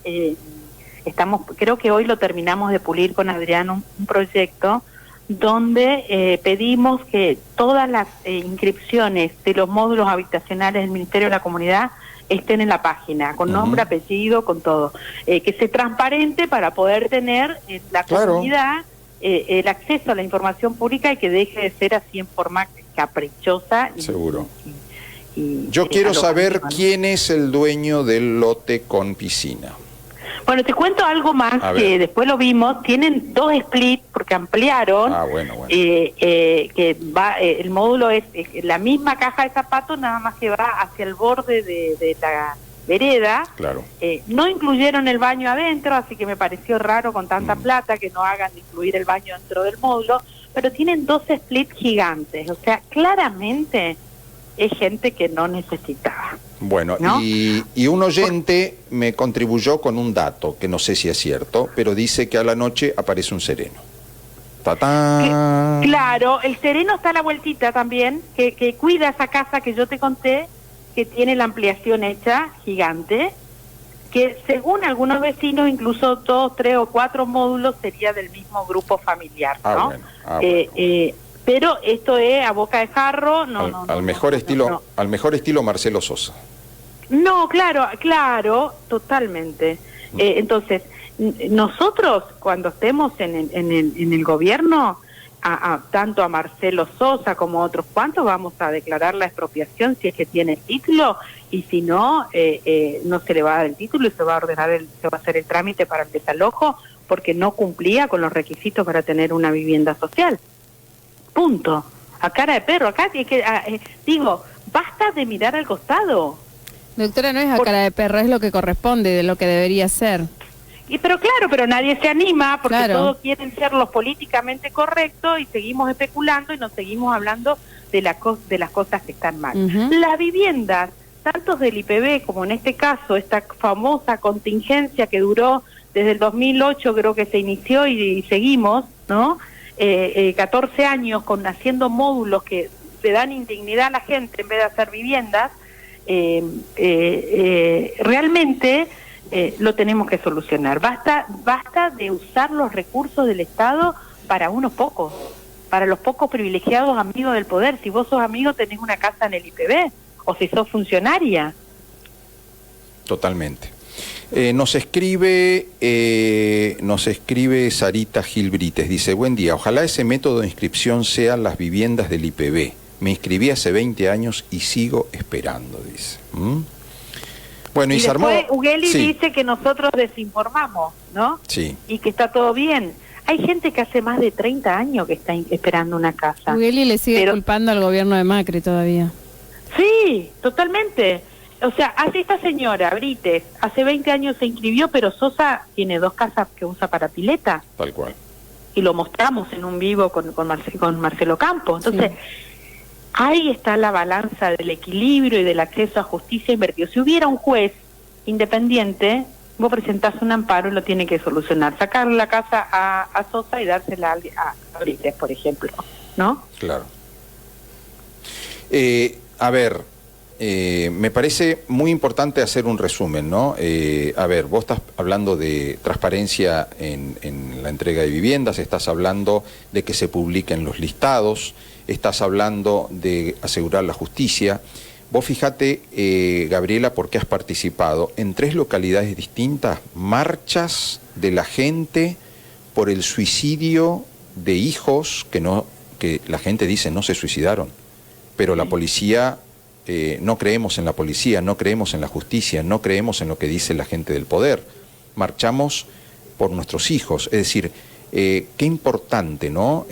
creo que hoy lo terminamos de pulir con Adrián, un proyecto donde pedimos que todas las inscripciones de los módulos habitacionales del Ministerio de la Comunidad estén en la página, con nombre, apellido, con todo. Que se transparente para poder tener la comunidad el acceso a la información pública y que deje de ser así en forma caprichosa. Seguro. Yo quiero saber quién es el dueño del lote con piscina. Bueno, te cuento algo más que después lo vimos. Tienen 2 splits porque ampliaron. Bueno. Que el módulo es la misma caja de zapatos, nada más que va hacia el borde de la vereda. Claro. No incluyeron el baño adentro, así que me pareció raro con tanta plata que no hagan de incluir el baño dentro del módulo, pero tienen 2 splits gigantes, o sea, claramente es gente que no necesitaba. Bueno, ¿no? Y un oyente me contribuyó con un dato, que no sé si es cierto, pero dice que a la noche aparece un sereno. ¡Tatán! Claro, el sereno está a la vueltita también, que cuida esa casa que yo te conté, que tiene la ampliación hecha, gigante, que según algunos vecinos, incluso 2, 3 o 4 módulos sería del mismo grupo familiar, ¿no? Pero esto es a boca de jarro, al mejor estilo Marcelo Sosa. No, claro, totalmente. Entonces, nosotros cuando estemos en el gobierno, tanto a Marcelo Sosa como a otros cuantos, vamos a declarar la expropiación si es que tiene el título, y si no, no se le va a dar el título y se va a hacer el trámite para el desalojo porque no cumplía con los requisitos para tener una vivienda social. Punto. A cara de perro. Acá digo, basta de mirar al costado. Doctora, no es a cara de perro, es lo que corresponde, de lo que debería ser. Pero nadie se anima porque todos quieren ser los políticamente correctos y seguimos especulando y nos seguimos hablando de las cosas que están mal. Las viviendas, tanto del IPB como en este caso, esta famosa contingencia que duró desde el 2008, creo que se inició y seguimos, ¿no? 14 años haciendo módulos que le dan indignidad a la gente en vez de hacer viviendas, realmente lo tenemos que solucionar. Basta de usar los recursos del Estado para unos pocos, para los pocos privilegiados amigos del poder. Si vos sos amigo tenés una casa en el IPB, o si sos funcionaria. Totalmente. Nos escribe Sarita Gilbrites, dice: buen día, ojalá ese método de inscripción sean las viviendas del IPB. Me inscribí hace 20 años y sigo esperando, dice. Bueno, y después Ugeli dice que nosotros desinformamos, ¿no? Sí. Y que está todo bien. Hay gente que hace más de 30 años que está esperando una casa. Ugeli le sigue culpando al gobierno de Macri todavía. Sí, totalmente. O sea, hace esta señora, Brites, hace 20 años se inscribió, pero Sosa tiene 2 casas que usa para pileta. Tal cual. y lo mostramos en un vivo con Marcelo Campos. Entonces, ahí está la balanza del equilibrio y del acceso a justicia invertido. Si hubiera un juez independiente, vos presentás un amparo y lo tiene que solucionar. Sacar la casa a Sosa y dársela a Gabriel, por ejemplo, ¿no? Claro. A ver, me parece muy importante hacer un resumen, ¿no? A ver, vos estás hablando de transparencia en la entrega de viviendas, estás hablando de que se publiquen los listados, estás hablando de asegurar la justicia. Vos fíjate, Gabriela, porque has participado en 3 localidades distintas, marchas de la gente por el suicidio de hijos que la gente dice no se suicidaron, pero la policía, no creemos en la policía, no creemos en la justicia, no creemos en lo que dice la gente del poder. Marchamos por nuestros hijos, es decir, qué importante, ¿no?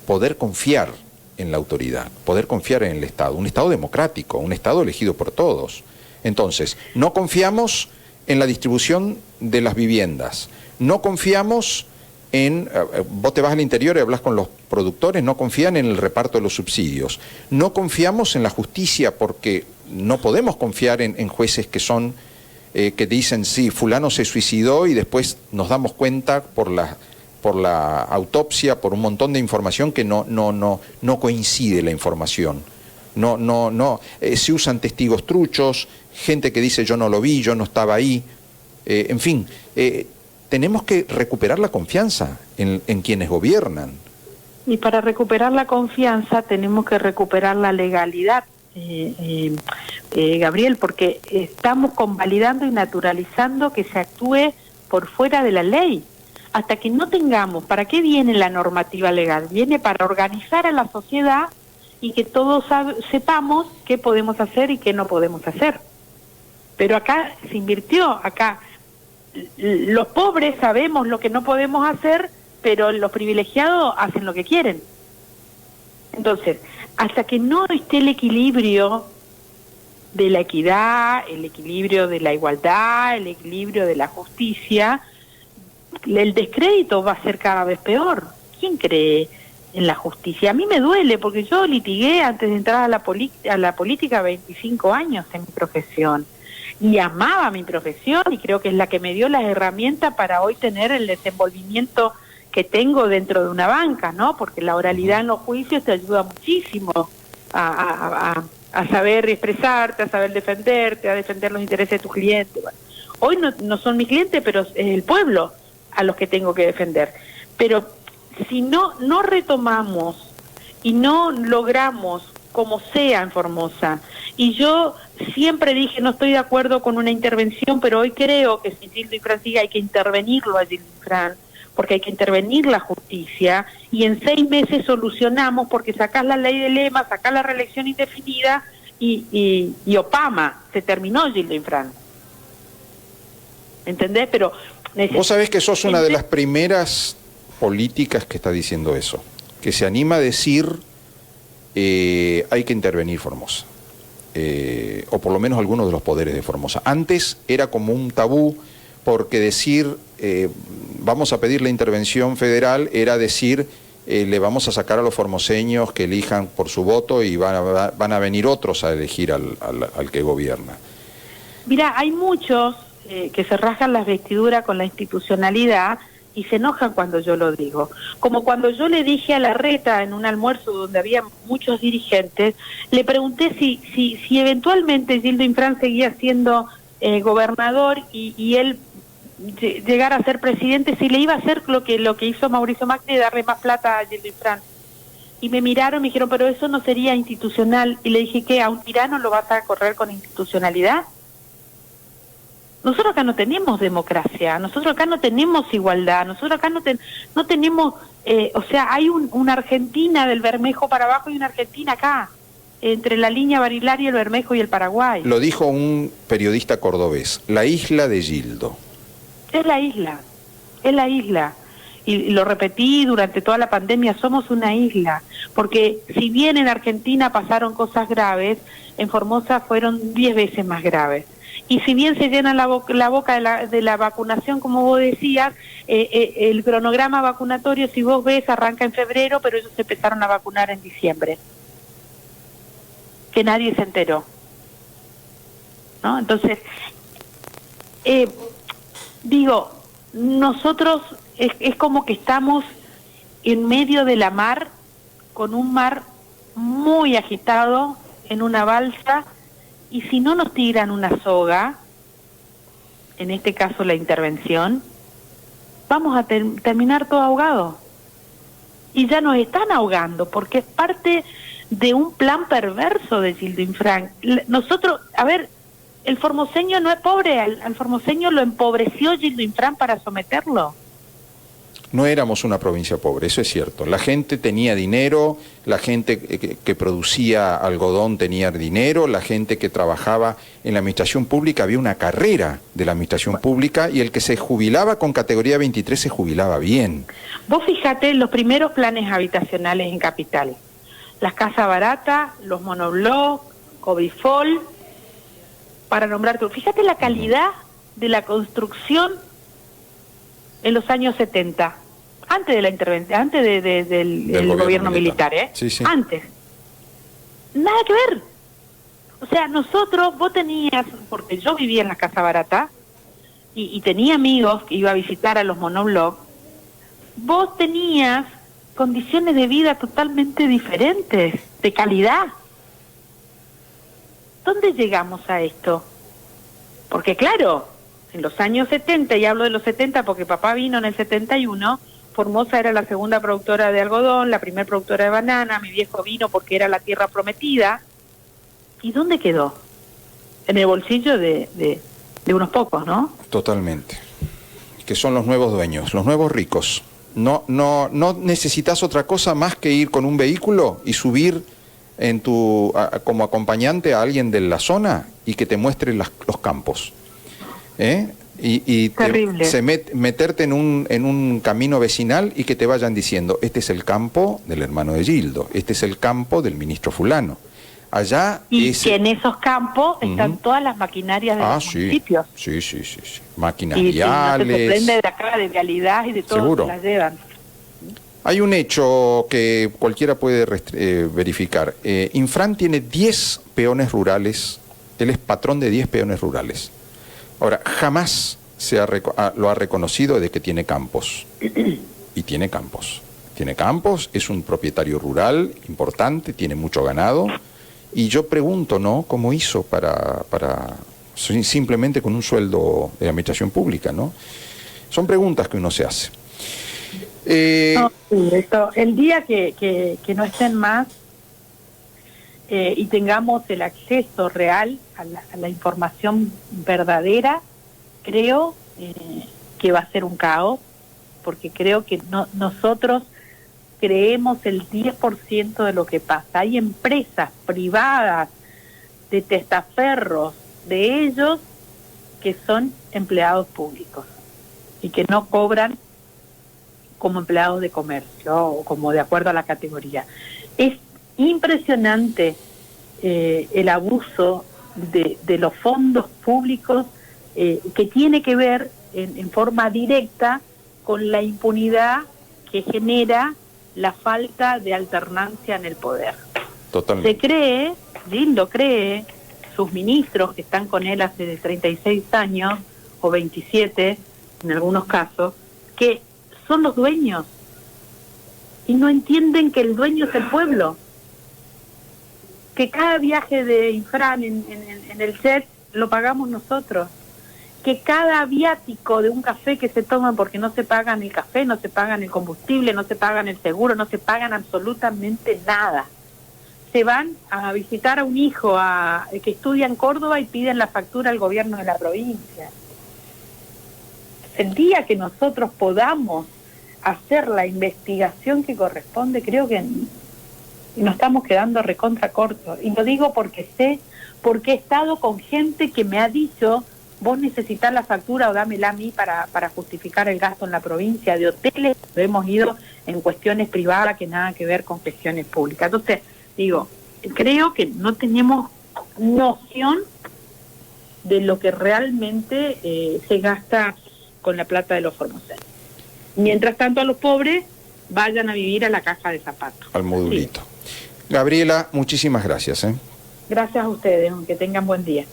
Poder confiar en la autoridad, poder confiar en el Estado, un Estado democrático, un Estado elegido por todos. Entonces, no confiamos en la distribución de las viviendas, no confiamos en, vos te vas al interior y hablas con los productores, no confían en el reparto de los subsidios, no confiamos en la justicia porque no podemos confiar en jueces que son, que dicen sí, fulano se suicidó y después nos damos cuenta por la autopsia, por un montón de información que no coincide la información. Se usan testigos truchos, gente que dice yo no lo vi, yo no estaba ahí. En fin, tenemos que recuperar la confianza en quienes gobiernan. Y para recuperar la confianza tenemos que recuperar la legalidad, Gabriel, porque estamos convalidando y naturalizando que se actúe por fuera de la ley. Hasta que no tengamos, ¿para qué viene la normativa legal? Viene para organizar a la sociedad y que todos sepamos qué podemos hacer y qué no podemos hacer. Pero acá se invirtió, acá los pobres sabemos lo que no podemos hacer, pero los privilegiados hacen lo que quieren. Entonces, hasta que no esté el equilibrio de la equidad, el equilibrio de la igualdad, el equilibrio de la justicia, el descrédito va a ser cada vez peor. ¿Quién cree en la justicia? A mí me duele porque yo litigué antes de entrar a la política 25 años en mi profesión y amaba mi profesión y creo que es la que me dio las herramientas para hoy tener el desenvolvimiento que tengo dentro de una banca, ¿no? Porque la oralidad en los juicios te ayuda muchísimo a saber expresarte, a saber defenderte, a defender los intereses de tus clientes. Bueno, hoy no son mis clientes, pero es el pueblo a los que tengo que defender. Pero si no retomamos y no logramos como sea en Formosa, y yo siempre dije no estoy de acuerdo con una intervención, pero hoy creo que si Gildo Infran sigue hay que intervenirlo a Gildo Infran, porque hay que intervenir la justicia, y en 6 meses solucionamos, porque sacás la ley de lema, sacás la reelección indefinida, y Opama, se terminó Gildo Infran. ¿Entendés? Pero vos sabés que sos una de las primeras políticas que está diciendo eso, que se anima a decir hay que intervenir Formosa, o por lo menos algunos de los poderes de Formosa. Antes era como un tabú, porque decir vamos a pedir la intervención federal era decir le vamos a sacar a los formoseños que elijan por su voto y van a venir otros a elegir al que gobierna. Mira, hay muchos que se rasgan las vestiduras con la institucionalidad y se enojan cuando yo lo digo. Como cuando yo le dije a Larreta en un almuerzo donde había muchos dirigentes, le pregunté si eventualmente Gildo Infran seguía siendo gobernador y él llegara a ser presidente, si le iba a hacer lo que hizo Mauricio Macri, darle más plata a Gildo Infran. Y me miraron y me dijeron, pero eso no sería institucional. Y le dije, ¿qué? ¿A un tirano lo vas a correr con institucionalidad? Nosotros acá no tenemos democracia, nosotros acá no tenemos igualdad, nosotros acá no tenemos, o sea, hay una Argentina del Bermejo para abajo y una Argentina acá, entre la línea Barilaria, el Bermejo y el Paraguay. Lo dijo un periodista cordobés, la isla de Gildo. Es la isla, es la isla. Y lo repetí durante toda la pandemia, somos una isla, porque si bien en Argentina pasaron cosas graves, en Formosa fueron 10 veces más graves. y si bien se llena la boca de la vacunación, como vos decías, el cronograma vacunatorio, si vos ves, arranca en febrero, pero ellos se empezaron a vacunar en diciembre, que nadie se enteró, ¿no? Entonces, digo, nosotros es como que estamos en medio de la mar, con un mar muy agitado, en una balsa, y si no nos tiran una soga, en este caso la intervención, vamos a terminar todo ahogados. Y ya nos están ahogando, porque es parte de un plan perverso de Gildo Infran. Nosotros, a ver, el formoseño no es pobre, al formoseño lo empobreció Gildo Infran para someterlo. No éramos una provincia pobre, eso es cierto. La gente tenía dinero, la gente que producía algodón tenía dinero, la gente que trabajaba en la administración pública, había una carrera de la administración pública y el que se jubilaba con categoría 23 se jubilaba bien. Vos fíjate los primeros planes habitacionales en Capital. Las casas baratas, los monoblocks, Cobifol, para nombrarte. Fíjate la calidad de la construcción en los años 70. Antes de la intervención, antes del gobierno militar, ¿eh? Sí, sí. Antes. Nada que ver. O sea, nosotros, vos tenías, porque yo vivía en la Casa Barata, y tenía amigos que iba a visitar a los monoblocks, vos tenías condiciones de vida totalmente diferentes, de calidad. ¿Dónde llegamos a esto? Porque claro, en los años 70, y hablo de los 70 porque papá vino en el 71, Formosa era la segunda productora de algodón, la primera productora de banana, mi viejo vino porque era la tierra prometida. ¿Y dónde quedó? En el bolsillo de unos pocos, ¿no? Totalmente. Que son los nuevos dueños, los nuevos ricos. No necesitas otra cosa más que ir con un vehículo y subir como acompañante a alguien de la zona y que te muestre los campos. Meterte en un camino vecinal y que te vayan diciendo, este es el campo del hermano de Gildo, este es el campo del ministro fulano. Allá que en esos campos están todas las maquinarias de los municipios. Sí. Máquinas viales. Y no se sorprende de acá, de vialidad y de todo. Seguro. Que las llevan. Hay un hecho que cualquiera puede verificar. Infran tiene 10 peones rurales, él es patrón de 10 peones rurales. Ahora, jamás lo ha reconocido de que tiene campos. Y tiene campos. Tiene campos, es un propietario rural importante, tiene mucho ganado. Y yo pregunto, ¿no? ¿Cómo hizo para simplemente con un sueldo de administración pública, ¿no? Son preguntas que uno se hace. El día que no estén más y tengamos el acceso real a la información verdadera, creo que va a ser un caos, porque creo que nosotros creemos el 10% de lo que pasa. Hay empresas privadas de testaferros de ellos que son empleados públicos y que no cobran como empleados de comercio o como de acuerdo a la categoría. Es impresionante el abuso de los fondos públicos que tiene que ver en forma directa con la impunidad que genera la falta de alternancia en el poder. Totalmente. Se cree, Gildo cree, sus ministros que están con él hace 36 años o 27 en algunos casos, que son los dueños y no entienden que el dueño es el pueblo, que cada viaje de Infran en el jet lo pagamos nosotros, que cada viático de un café que se toman, porque no se pagan el café, no se pagan el combustible, no se pagan el seguro, no se pagan absolutamente nada. Se van a visitar a un hijo que estudia en Córdoba y piden la factura al gobierno de la provincia. El día que nosotros podamos hacer la investigación que corresponde, creo que nos estamos quedando recontra cortos. Y lo digo porque porque he estado con gente que me ha dicho, vos necesitas la factura o dámela a mí para justificar el gasto en la provincia de hoteles. Hemos ido en cuestiones privadas que nada que ver con cuestiones públicas. Entonces, digo, creo que no tenemos noción de lo que realmente se gasta con la plata de los formoseños. Mientras tanto, a los pobres vayan a vivir a la caja de zapatos. Al modulito. Sí. Gabriela, muchísimas gracias. Gracias a ustedes, que tengan buen día.